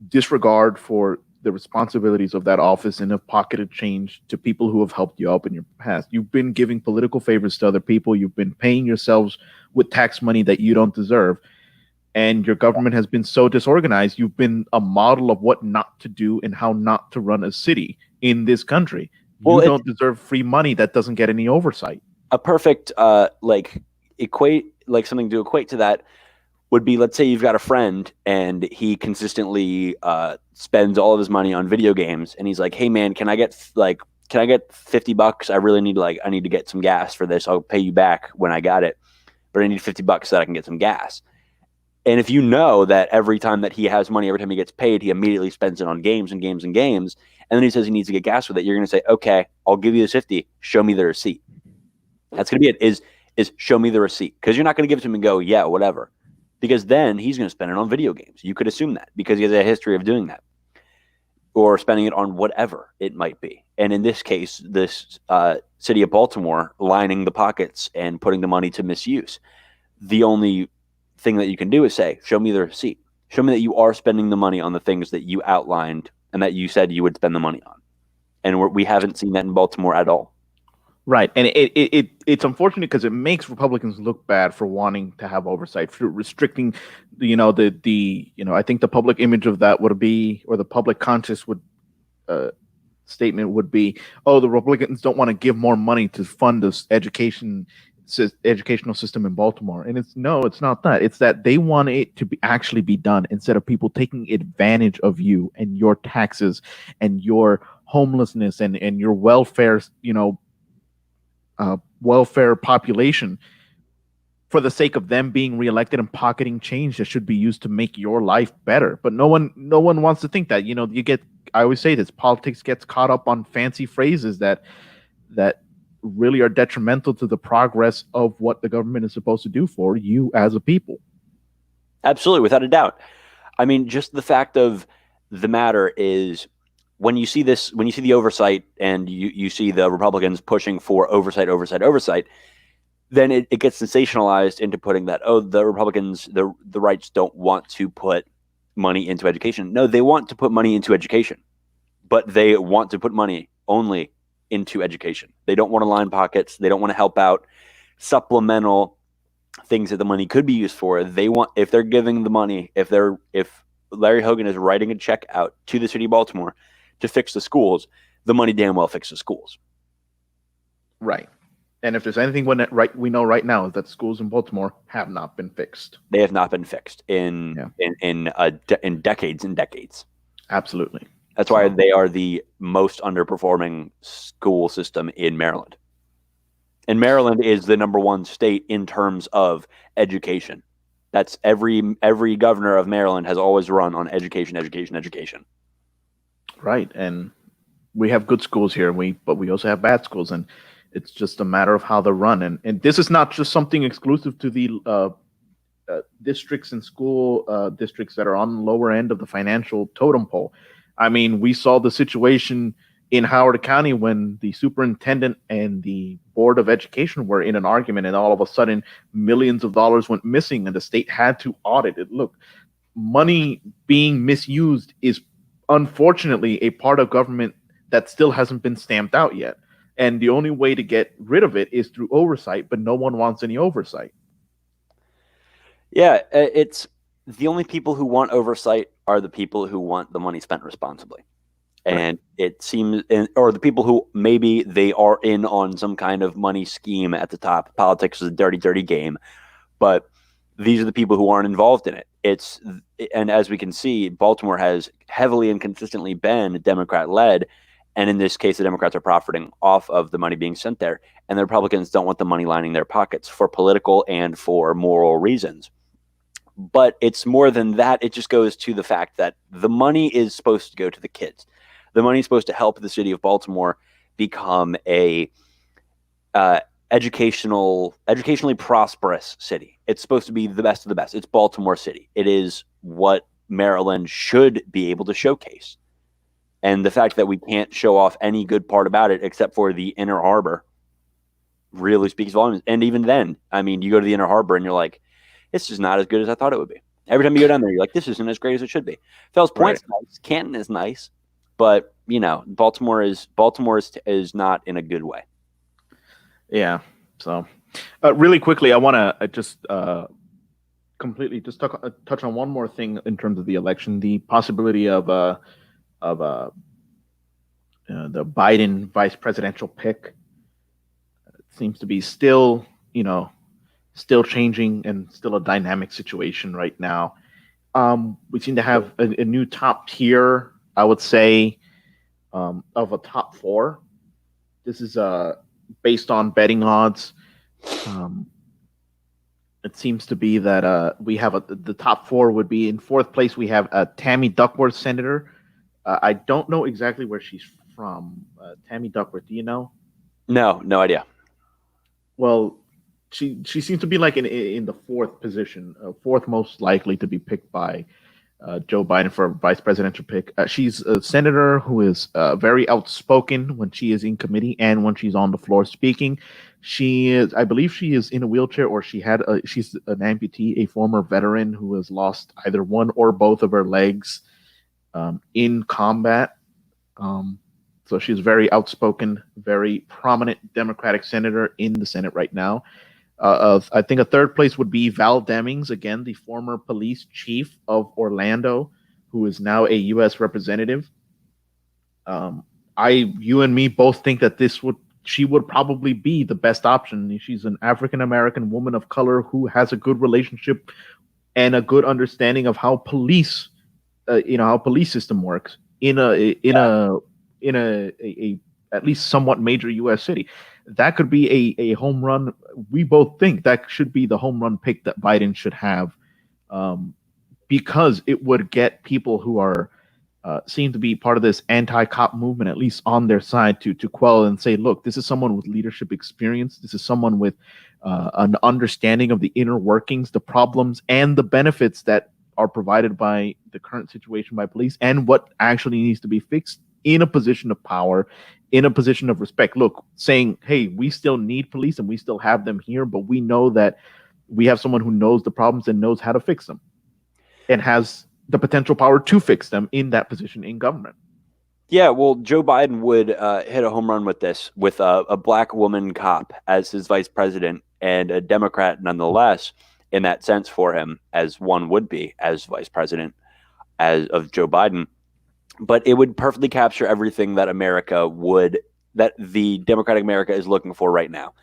disregard for the responsibilities of that office and have pocketed change to people who have helped you out in your past. You've been giving political favors to other people. You've been paying yourselves with tax money that you don't deserve. and your government has been so disorganized. You've been a model of what not to do and how not to run a city in this country. You don't deserve free money that doesn't get any oversight. A perfect something to equate to that would be, let's say you've got a friend and he consistently spends all of his money on video games, and he's like, "Hey man, can I get $50? I really need I need to get some gas for this. I'll pay you back when I got it, but I need $50 so that I can get some gas." And if you know that every time that he has money, every time he gets paid, he immediately spends it on games and games and games, and then he says he needs to get gas with it, you're going to say, "Okay, I'll give you this 50. Show me the receipt." That's going to be it. Is show me the receipt, because you're not going to give it to him and go, "Yeah, whatever," because then he's going to spend it on video games. You could assume that because he has a history of doing that, or spending it on whatever it might be. And in this case, this city of Baltimore lining the pockets and putting the money to misuse. The only thing that you can do is say, "Show me the receipt. Show me that you are spending the money on the things that you outlined and that you said you would spend the money on." And we haven't seen that in Baltimore at all. Right, and it's unfortunate because it makes Republicans look bad for wanting to have oversight, for restricting, I think the public image of that would be, or the public conscious statement would be, "Oh, the Republicans don't want to give more money to fund this educational system in Baltimore." And it's not that. It's that they want it to actually be done, instead of people taking advantage of you and your taxes and your homelessness and your welfare, welfare population, for the sake of them being reelected and pocketing change that should be used to make your life better. But no one wants to think that. I always say this: politics gets caught up on fancy phrases that really are detrimental to the progress of what the government is supposed to do for you as a people. Absolutely, without a doubt. I mean, just the fact of the matter is, when you see the oversight and you see the Republicans pushing for oversight, then it gets sensationalized into putting that, "Oh, the Republicans, the rights don't want to put money into education." No, they want to put money into education, but they want to put money only into education. They don't want to line pockets. They don't want to help out supplemental things that the money could be used for. They want, if they're giving the money, if Larry Hogan is writing a check out to the city of Baltimore to fix the schools, the money damn well fixes schools. Right. And if there's anything we know right now, is that schools in Baltimore have not been fixed. They have not been fixed in decades and decades. Absolutely. That's why they are the most underperforming school system in Maryland. And Maryland is the number one state in terms of education. That's every governor of Maryland has always run on education. Right. And we have good schools here, but we also have bad schools, and it's just a matter of how they're run. And this is not just something exclusive to the districts and school districts that are on the lower end of the financial totem pole. I mean, we saw the situation in Howard County when the superintendent and the Board of Education were in an argument, and all of a sudden millions of dollars went missing and the state had to audit it. Look, money being misused is unfortunately a part of government that still hasn't been stamped out yet. And the only way to get rid of it is through oversight, but no one wants any oversight. Yeah, it's the only people who want oversight are the people who want the money spent responsibly. And it seems, or the people who maybe they are in on some kind of money scheme at the top. Politics is a dirty, dirty game, but these are the people who aren't involved in it. And as we can see, Baltimore has heavily and consistently been Democrat-led, and in this case, the Democrats are profiting off of the money being sent there, and the Republicans don't want the money lining their pockets for political and for moral reasons. But it's more than that. It just goes to the fact that the money is supposed to go to the kids. The money is supposed to help the city of Baltimore become a educationally prosperous city. It's supposed to be the best of the best. It's Baltimore City. It is what Maryland should be able to showcase. And the fact that we can't show off any good part about it except for the Inner Harbor really speaks volumes. And even then, I mean, you go to the Inner Harbor and you're like, this is not as good as I thought it would be. Every time you go down there, you're like, this isn't as great as it should be. Fells Point's nice. Canton is nice. But, Baltimore is not in a good way. Yeah. So really quickly, I want to just completely. Just touch on one more thing in terms of the election: the possibility of the Biden vice presidential pick seems to be still, still changing and still a dynamic situation right now. We seem to have a new top tier, I would say, of a top four. This is based on betting odds. It seems to be that we have the top four would be in fourth place. We have Tammy Duckworth, senator. I don't know exactly where she's from. Tammy Duckworth, do you know? No idea. Well, she seems to be like in the fourth position, fourth most likely to be picked by Joe Biden for a vice presidential pick. She's a senator who is very outspoken when she is in committee and when she's on the floor speaking. She is, I believe, she is in a wheelchair, or she's an amputee, a former veteran who has lost either one or both of her legs in combat. So she's very outspoken, very prominent Democratic senator in the Senate right now. I think a third place would be Val Demings, again, the former police chief of Orlando, who is now a U.S. representative. You and me both think that she would probably be the best option. She's an African American woman of color who has a good relationship and a good understanding of how police, how police system works in a at least somewhat major U.S. city. That could be a home run. We both think that should be the home run pick that Biden should have, because it would get people who are seem to be part of this anti-cop movement at least on their side to quell and say, look, this is someone with leadership experience. This is someone with an understanding of the inner workings, the problems, and the benefits that are provided by the current situation by police, and what actually needs to be fixed in a position of power, in a position of respect. Look, saying, hey, we still need police and we still have them here, but we know that we have someone who knows the problems and knows how to fix them and has the potential power to fix them in that position in government. Yeah, well, Joe Biden would hit a home run with this, with a black woman cop as his vice president and a Democrat nonetheless, in that sense for him, as one would be as vice president of Joe Biden. But it would perfectly capture everything that that the Democratic America is looking for right now.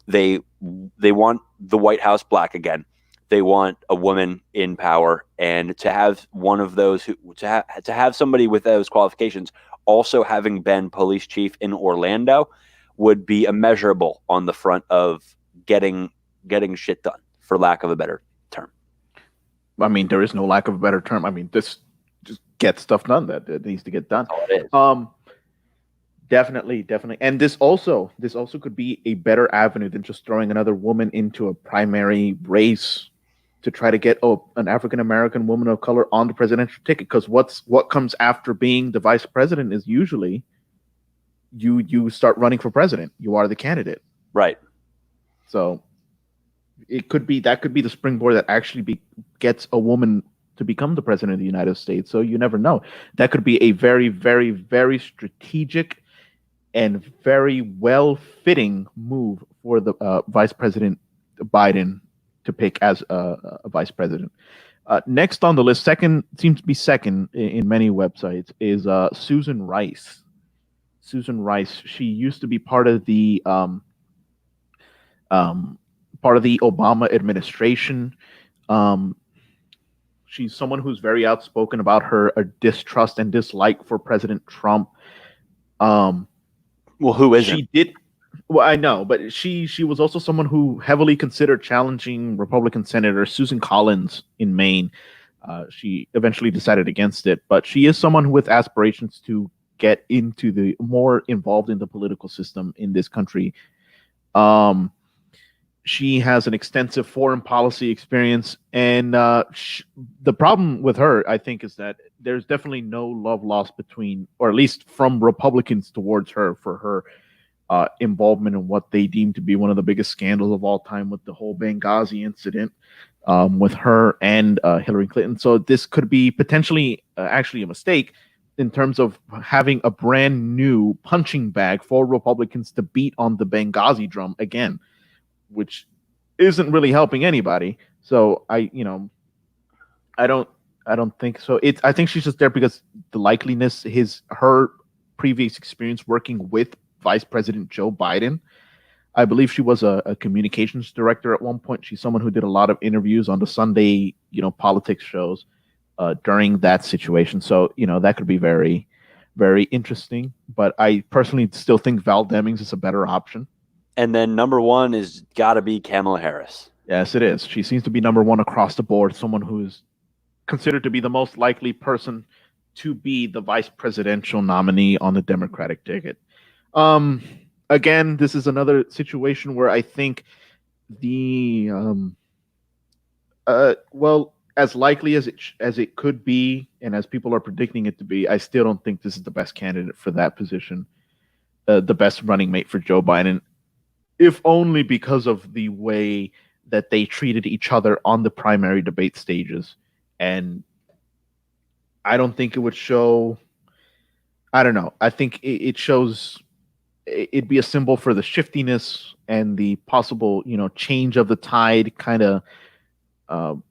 They want the White House black again. They want a woman in power, and to have one of those to have somebody with those qualifications also having been police chief in Orlando would be immeasurable on the front of getting shit done, for lack of a better term. I mean, there is no lack of a better term. I mean, this just get stuff done that needs to get done. Definitely. And this also could be a better avenue than just throwing another woman into a primary race to try to get an African American woman of color on the presidential ticket. Because what comes after being the vice president is usually you start running for president. You are the candidate, right? So that could be the springboard that actually gets a woman to become the president of the United States. So you never know. That could be a very, very, very strategic and very well-fitting move for the Vice President Biden to pick as a vice president. Next on the list, seems to be second in many websites, is Susan Rice. Susan Rice. She used to be part of the Obama administration. She's someone who's very outspoken about her distrust and dislike for President Trump. Well, who isn't? She did. Well, I know, but she was also someone who heavily considered challenging Republican Senator Susan Collins in Maine. She eventually decided against it, but she is someone with aspirations to get into the more involved in the political system in this country. She has an extensive foreign policy experience, and the problem with her, I think, is that there's definitely no love lost between, or at least from Republicans towards her, for her involvement in what they deem to be one of the biggest scandals of all time with the whole Benghazi incident with her and Hillary Clinton. So this could be potentially actually a mistake in terms of having a brand new punching bag for Republicans to beat on the Benghazi drum again, which isn't really helping anybody. So I don't I don't think so. I think she's just there because the likeliness her previous experience working with Vice President Joe Biden. I believe she was a communications director at one point. She's someone who did a lot of interviews on the Sunday, politics shows during that situation. So, that could be very, very interesting. But I personally still think Val Demings is a better option. And then number one is got to be Kamala Harris. Yes, it is. She seems to be number one across the board, someone who's considered to be the most likely person to be the vice presidential nominee on the Democratic ticket. Again, this is another situation where I think the as likely as it could be, and as people are predicting it to be, I still don't think this is the best candidate for that position, the best running mate for Joe Biden, if only because of the way that they treated each other on the primary debate stages. And I don't think it would show. I don't know. I think it shows. It'd be a symbol for the shiftiness and the possible, change of the tide kind of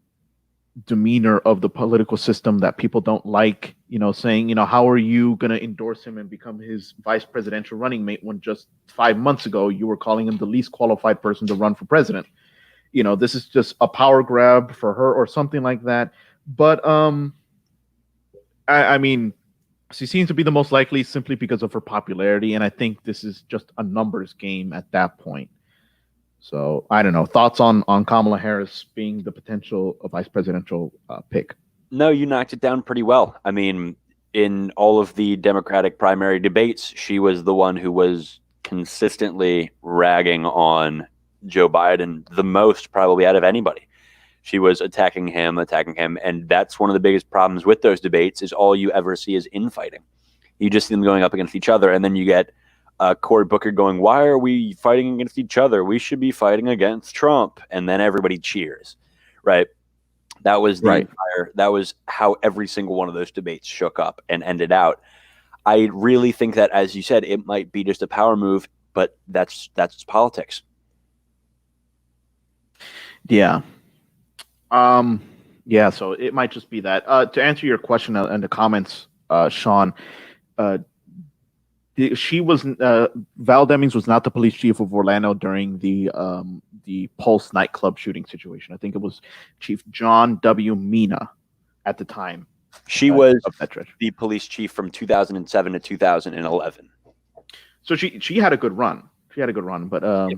demeanor of the political system that people don't like, saying, how are you going to endorse him and become his vice presidential running mate when just 5 months ago you were calling him the least qualified person to run for president? This is just a power grab for her or something like that. But I mean, she seems to be the most likely simply because of her popularity, and I think this is just a numbers game at that point. So I don't know. Thoughts on Kamala Harris being the potential vice presidential pick? No, you knocked it down pretty well. I mean, in all of the Democratic primary debates, she was the one who was consistently ragging on Joe Biden the most, probably out of anybody. She was attacking him, and that's one of the biggest problems with those debates is all you ever see is infighting. You just see them going up against each other, and then you get Cory Booker going, why are we fighting against each other? We should be fighting against Trump. And then everybody cheers, right? That was that was how every single one of those debates shook up and ended out. I really think that, as you said, it might be just a power move, but that's politics. Yeah. Yeah, so it might just be that. To answer your question in the comments, Sean, she was Val Demings was not the police chief of Orlando during the Pulse nightclub shooting situation. I think it was Chief John W. Mina at the time. She was the police chief from 2007 to 2011. So she had a good run. But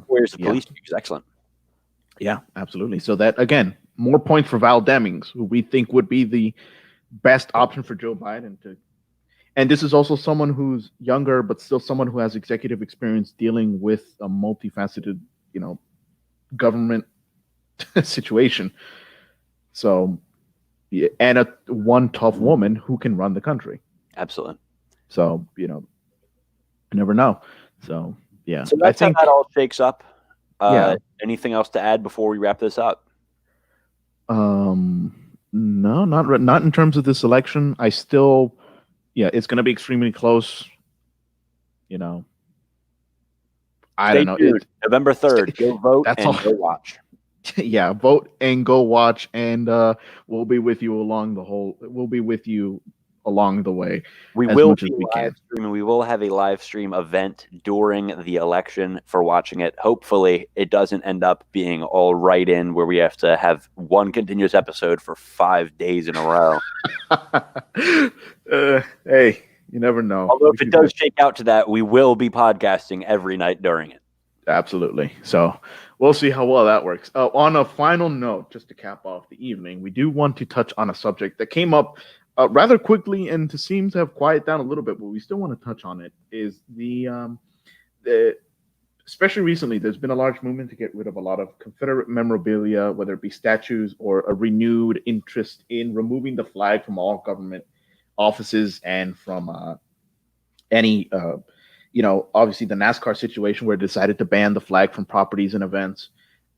where's the police chief? Is excellent. Yeah, absolutely. So that, again, more points for Val Demings, who we think would be the best option for Joe Biden to. And this is also someone who's younger, but still someone who has executive experience dealing with a multifaceted, government situation. So, yeah, and one tough woman who can run the country. Absolutely. So, you never know. So, yeah. So that's how that all shakes up. Anything else to add before we wrap this up? No, not in terms of this election. I still, it's going to be extremely close. I don't know. November 3rd. Go vote and go watch. Yeah, vote and go watch, and we'll be with you along the way. We will be live streaming. We will have a live stream event during the election for watching it. Hopefully, it doesn't end up being all right in where we have to have one continuous episode for 5 days in a row. Hey, you never know. Although if it does shake out to that, we will be podcasting every night during it. Absolutely. So we'll see how well that works. On a final note, just to cap off the evening, we do want to touch on a subject that came up rather quickly and seems to have quieted down a little bit, but we still want to touch on it, is the especially recently, there's been a large movement to get rid of a lot of Confederate memorabilia, whether it be statues or a renewed interest in removing the flag from all government offices and from any, obviously the NASCAR situation where it decided to ban the flag from properties and events.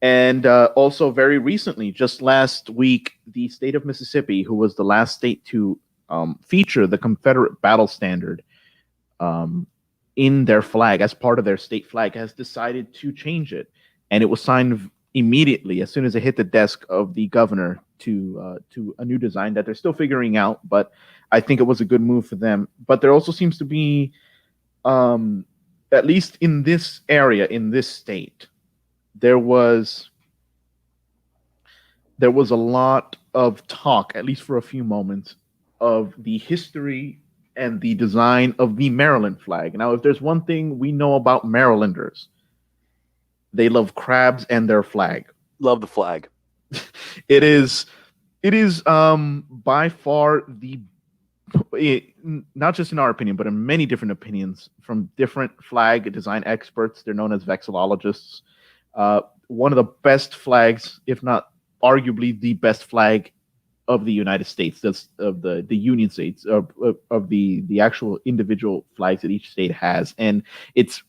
And also very recently, just last week, the state of Mississippi, who was the last state to feature the Confederate battle standard in their flag as part of their state flag, has decided to change it. And it was signed immediately as soon as it hit the desk of the governor to a new design that they're still figuring out. But I think it was a good move for them. But there also seems to be, at least in this area, in this state, there was a lot of talk, at least for a few moments, of the history and the design of the Maryland flag. Now, if there's one thing we know about Marylanders, they love crabs and their flag. Love the flag. It is by far not just in our opinion, but in many different opinions from different flag design experts. They're known as vexillologists. One of the best flags, if not arguably the best flag of the United States. That's of the Union states of the actual individual flags that each state has, and it's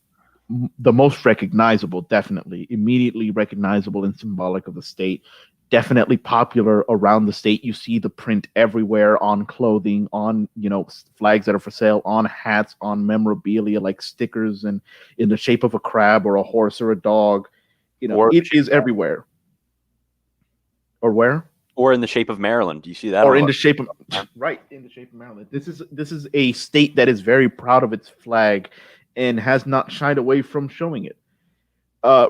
the most recognizable, definitely immediately recognizable and symbolic of the state. Definitely popular around the state. You see the print everywhere on clothing, on flags that are for sale, on hats, on memorabilia like stickers, and in the shape of a crab or a horse or a dog. It is everywhere. Or where? Or in the shape of Maryland. Do you see that? Or in the shape of in the shape of Maryland. This is a state that is very proud of its flag and has not shied away from showing it.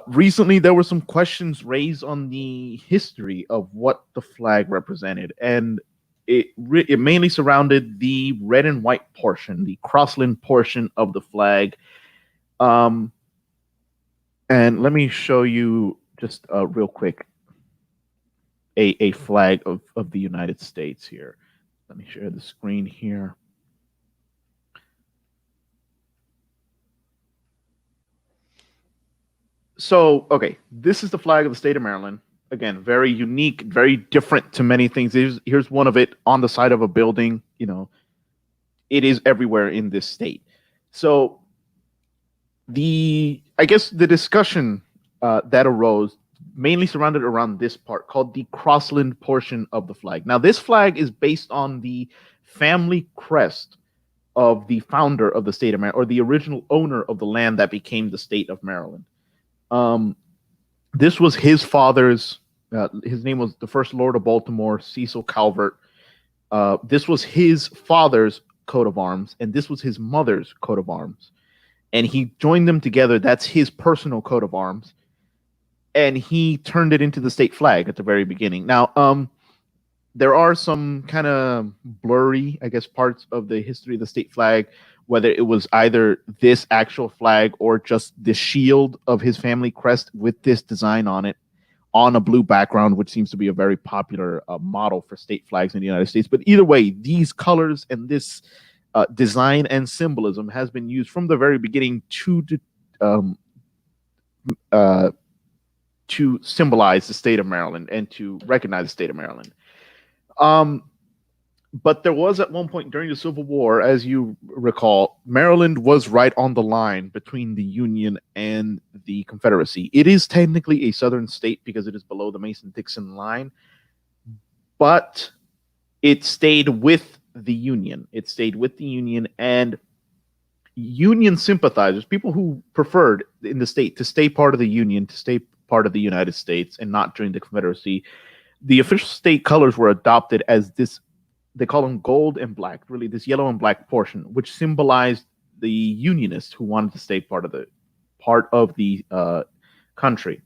Recently, there were some questions raised on the history of what the flag represented, and it mainly surrounded the red and white portion, the crossland portion of the flag. And let me show you just real quick a flag of the United States here. Let me share the screen here. So, okay, this is the flag of the state of Maryland. Again, very unique, very different to many things. Here's one of it on the side of a building. It is everywhere in this state. So, I guess the discussion that arose mainly surrounded around this part called the crossland portion of the flag. Now, this flag is based on the family crest of the founder of the state of Maryland, or the original owner of the land that became the state of Maryland. This was his father's. His name was the first Lord of Baltimore, Cecil Calvert. This was his father's coat of arms, and this was his mother's coat of arms. And he joined them together. That's his personal coat of arms. And he turned it into the state flag at the very beginning. Now, there are some kind of blurry, I guess, parts of the history of the state flag, whether it was either this actual flag or just the shield of his family crest with this design on it on a blue background, which seems to be a very popular model for state flags in the United States. But either way, these colors and this design and symbolism has been used from the very beginning to symbolize the state of Maryland and to recognize the state of Maryland. But there was at one point during the Civil War, as you recall, Maryland was right on the line between the Union and the Confederacy. It is technically a southern state because it is below the Mason-Dixon line, but it stayed with the Union. It stayed with the Union, and Union sympathizers, people who preferred in the state to stay part of the Union, to stay part of the United States and not join the Confederacy, the official state colors were adopted as this. They call them gold and black, really this yellow and black portion, which symbolized the Unionists who wanted to stay part of the country.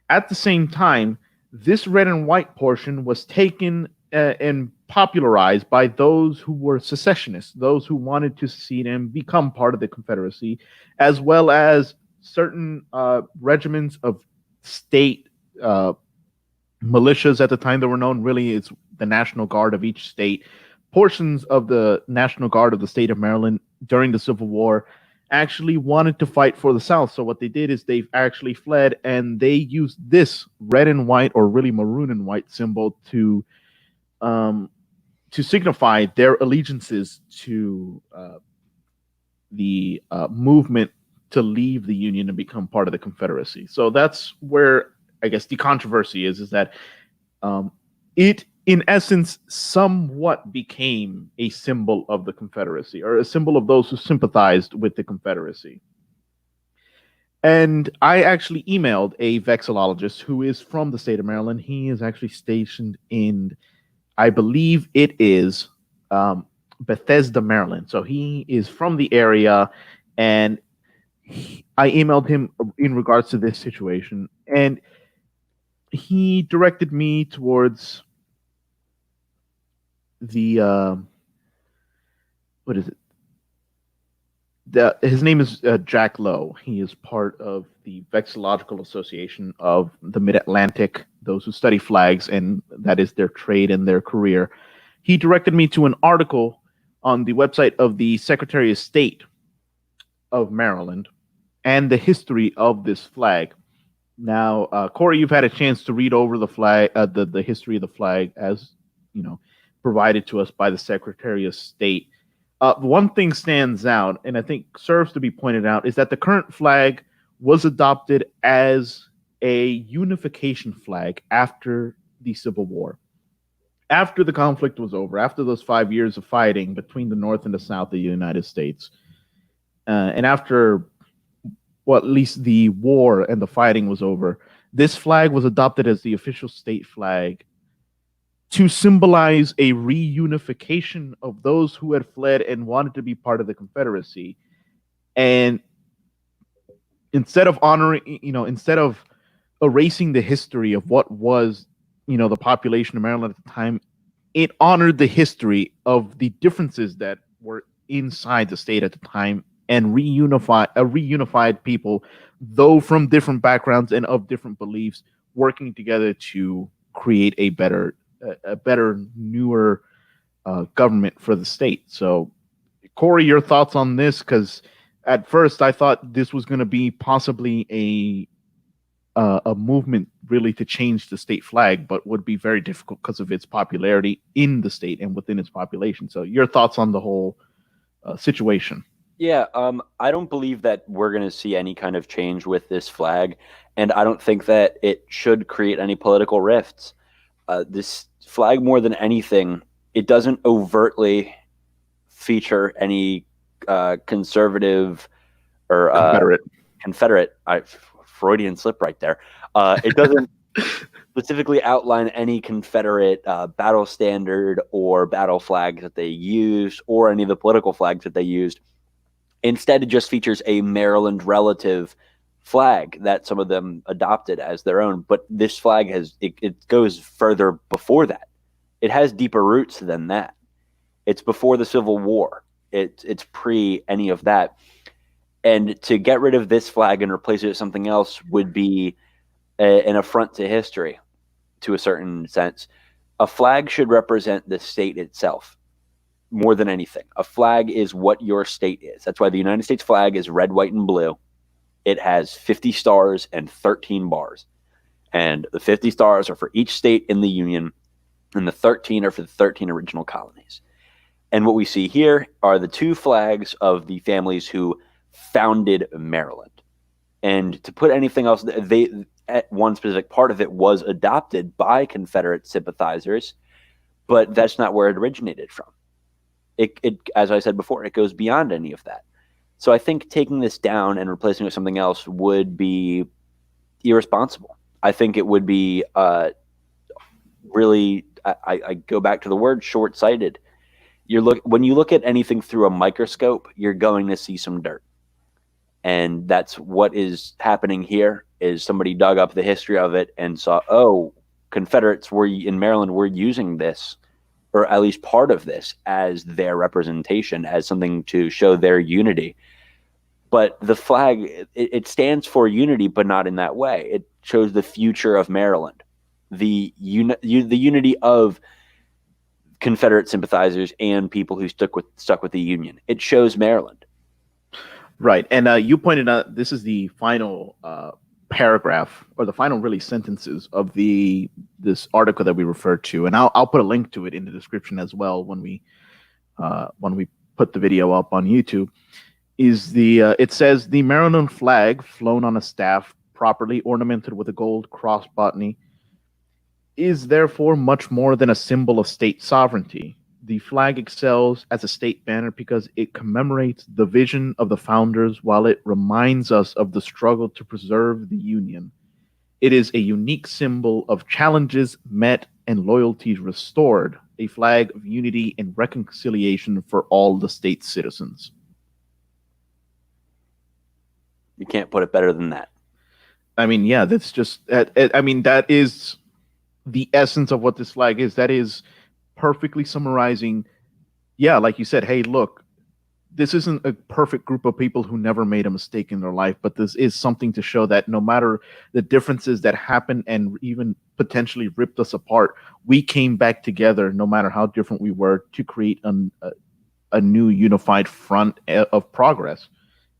At the same time, this red and white portion was taken and popularized by those who were secessionists, those who wanted to secede and become part of the Confederacy, as well as certain regiments of state militias at the time that were known. Really, it's the National Guard of each state. Portions of the National Guard of the state of Maryland during the Civil War actually wanted to fight for the South. So what they did is they actually fled, and they used this red and white, or really maroon and white symbol to signify their allegiances to the movement to leave the Union and become part of the Confederacy. So that's where I guess the controversy is that it, in essence, somewhat became a symbol of the Confederacy, or a symbol of those who sympathized with the Confederacy. And I actually emailed a vexillologist who is from the state of Maryland. He is actually stationed in, I believe it is Bethesda, Maryland. So he is from the area, and I emailed him in regards to this situation, and he directed me towards the what is it? His name is Jack Lowe. He is part of the Vexillological Association of the Mid Atlantic, those who study flags, and that is their trade and their career. He directed me to an article on the website of the Secretary of State of Maryland and the history of this flag. Now, Corey, you've had a chance to read over the flag, the history of the flag, as you know, provided to us by the Secretary of State. One thing stands out, and I think serves to be pointed out, is that the current flag was adopted as a unification flag after the Civil War. After the conflict was over, after those 5 years of fighting between the North and the South of the United States, and after, well, at least the war and the fighting was over, this flag was adopted as the official state flag to symbolize a reunification of those who had fled and wanted to be part of the Confederacy. And instead of honoring, instead of erasing the history of what was, the population of Maryland at the time, it honored the history of the differences that were inside the state at the time and reunified people, though from different backgrounds and of different beliefs, working together to create a better, newer government for the state. So, Corey, your thoughts on this? Because at first I thought this was going to be possibly a movement really to change the state flag, but would be very difficult because of its popularity in the state and within its population. So, your thoughts on the whole situation? Yeah, I don't believe that we're going to see any kind of change with this flag, and I don't think that it should create any political rifts. This flag, more than anything, it doesn't overtly feature any conservative or Confederate. Freudian slip right there. It doesn't specifically outline any Confederate battle standard or battle flags that they used, or any of the political flags that they used. Instead, it just features a Maryland relative flag that some of them adopted as their own. But this flag it goes further before that. It has deeper roots than that. It's before the Civil War. It's pre any of that. And to get rid of this flag and replace it with something else would be an affront to history, to a certain sense. A flag should represent the state itself more than anything. A flag is what your state is. That's why the United States flag is red, white, and blue. It has 50 stars and 13 bars. And the 50 stars are for each state in the Union, and the 13 are for the 13 original colonies. And what we see here are the two flags of the families who founded Maryland. And to put anything else, one specific part of it was adopted by Confederate sympathizers, but that's not where it originated from. It, as I said before, it goes beyond any of that. So I think taking this down and replacing it with something else would be irresponsible. I think it would be really, I go back to the word short-sighted. When you look at anything through a microscope, you're going to see some dirt. And that's what is happening here, is somebody dug up the history of it and saw, oh, Confederates in Maryland were using this, or at least part of this, as their representation, as something to show their unity. But the flag, it stands for unity, but not in that way. It shows the future of Maryland, the unity of Confederate sympathizers and people who stuck with the Union. It shows Maryland. Right. And you pointed out this is the final paragraph, or the final really sentences of this article that we referred to, and I'll put a link to it in the description as well when we put the video up on YouTube. It says the Maryland flag flown on a staff properly ornamented with a gold cross botany is therefore much more than a symbol of state sovereignty. the flag excels as a state banner because it commemorates the vision of the founders while it reminds us of the struggle to preserve the Union. It is a unique symbol of challenges met and loyalties restored, a flag of unity and reconciliation for all the state's citizens. You can't put it better than that. I mean, yeah, that's just, I mean, that is the essence of what this flag is. That is perfectly summarizing, yeah, like you said, hey, look, this isn't a perfect group of people who never made a mistake in their life, but this is something to show that no matter the differences that happened and even potentially ripped us apart, we came back together no matter how different we were to create a new unified front of progress.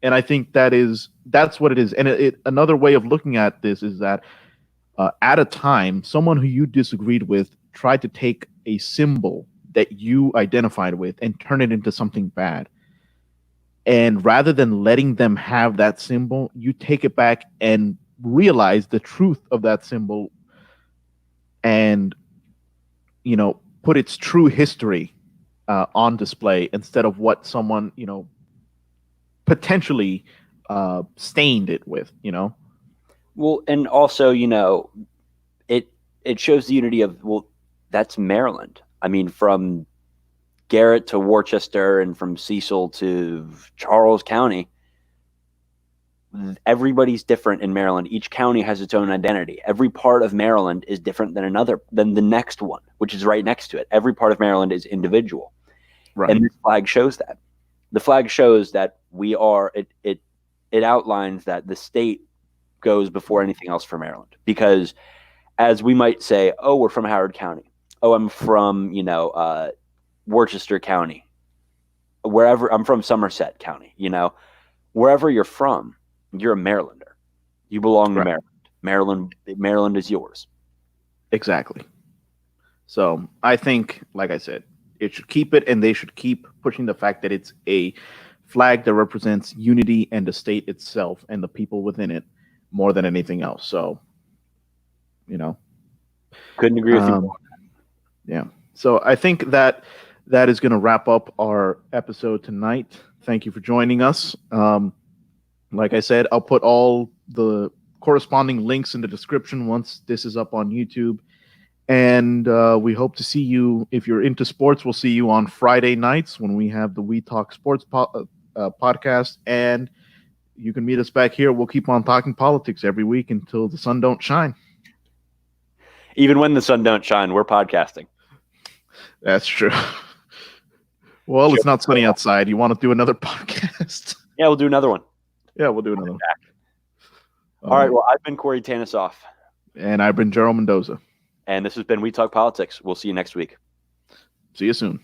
And I think that's what it is. And another way of looking at this is that at a time, someone who you disagreed with tried to take a symbol that you identified with and turn it into something bad. And rather than letting them have that symbol, you take it back and realize the truth of that symbol and, put its true history on display instead of what someone, potentially stained it with, Well, and also, it shows the unity of, well, that's Maryland. I mean, from Garrett to Worcester and from Cecil to Charles County, everybody's different in Maryland. Each county has its own identity. Every part of Maryland is different than the next one, which is right next to it. Every part of Maryland is individual. Right. And this flag shows that. The flag shows that it outlines that the state goes before anything else for Maryland. Because as we might say, oh, we're from Howard County. Oh, I'm from, Worcester County. Wherever I'm from, Somerset County, wherever you're from, you're a Marylander. You belong to Maryland. Maryland is yours. Exactly. So I think, like I said, it should keep it, and they should keep pushing the fact that it's a flag that represents unity and the state itself and the people within it more than anything else. So, couldn't agree with you more. Yeah. So I think that is going to wrap up our episode tonight. Thank you for joining us. Like I said, I'll put all the corresponding links in the description once this is up on YouTube. And we hope to see you. If you're into sports, we'll see you on Friday nights when we have the We Talk Sports podcast. And you can meet us back here. We'll keep on talking politics every week until the sun don't shine. Even when the sun don't shine, we're podcasting. That's true. Well, it's not sunny outside. You want to do another podcast? Yeah, we'll do another one. Yeah, we'll do another one. All right. Well, I've been Corey Tanisoff. And I've been Gerald Mendoza. And this has been We Talk Politics. We'll see you next week. See you soon.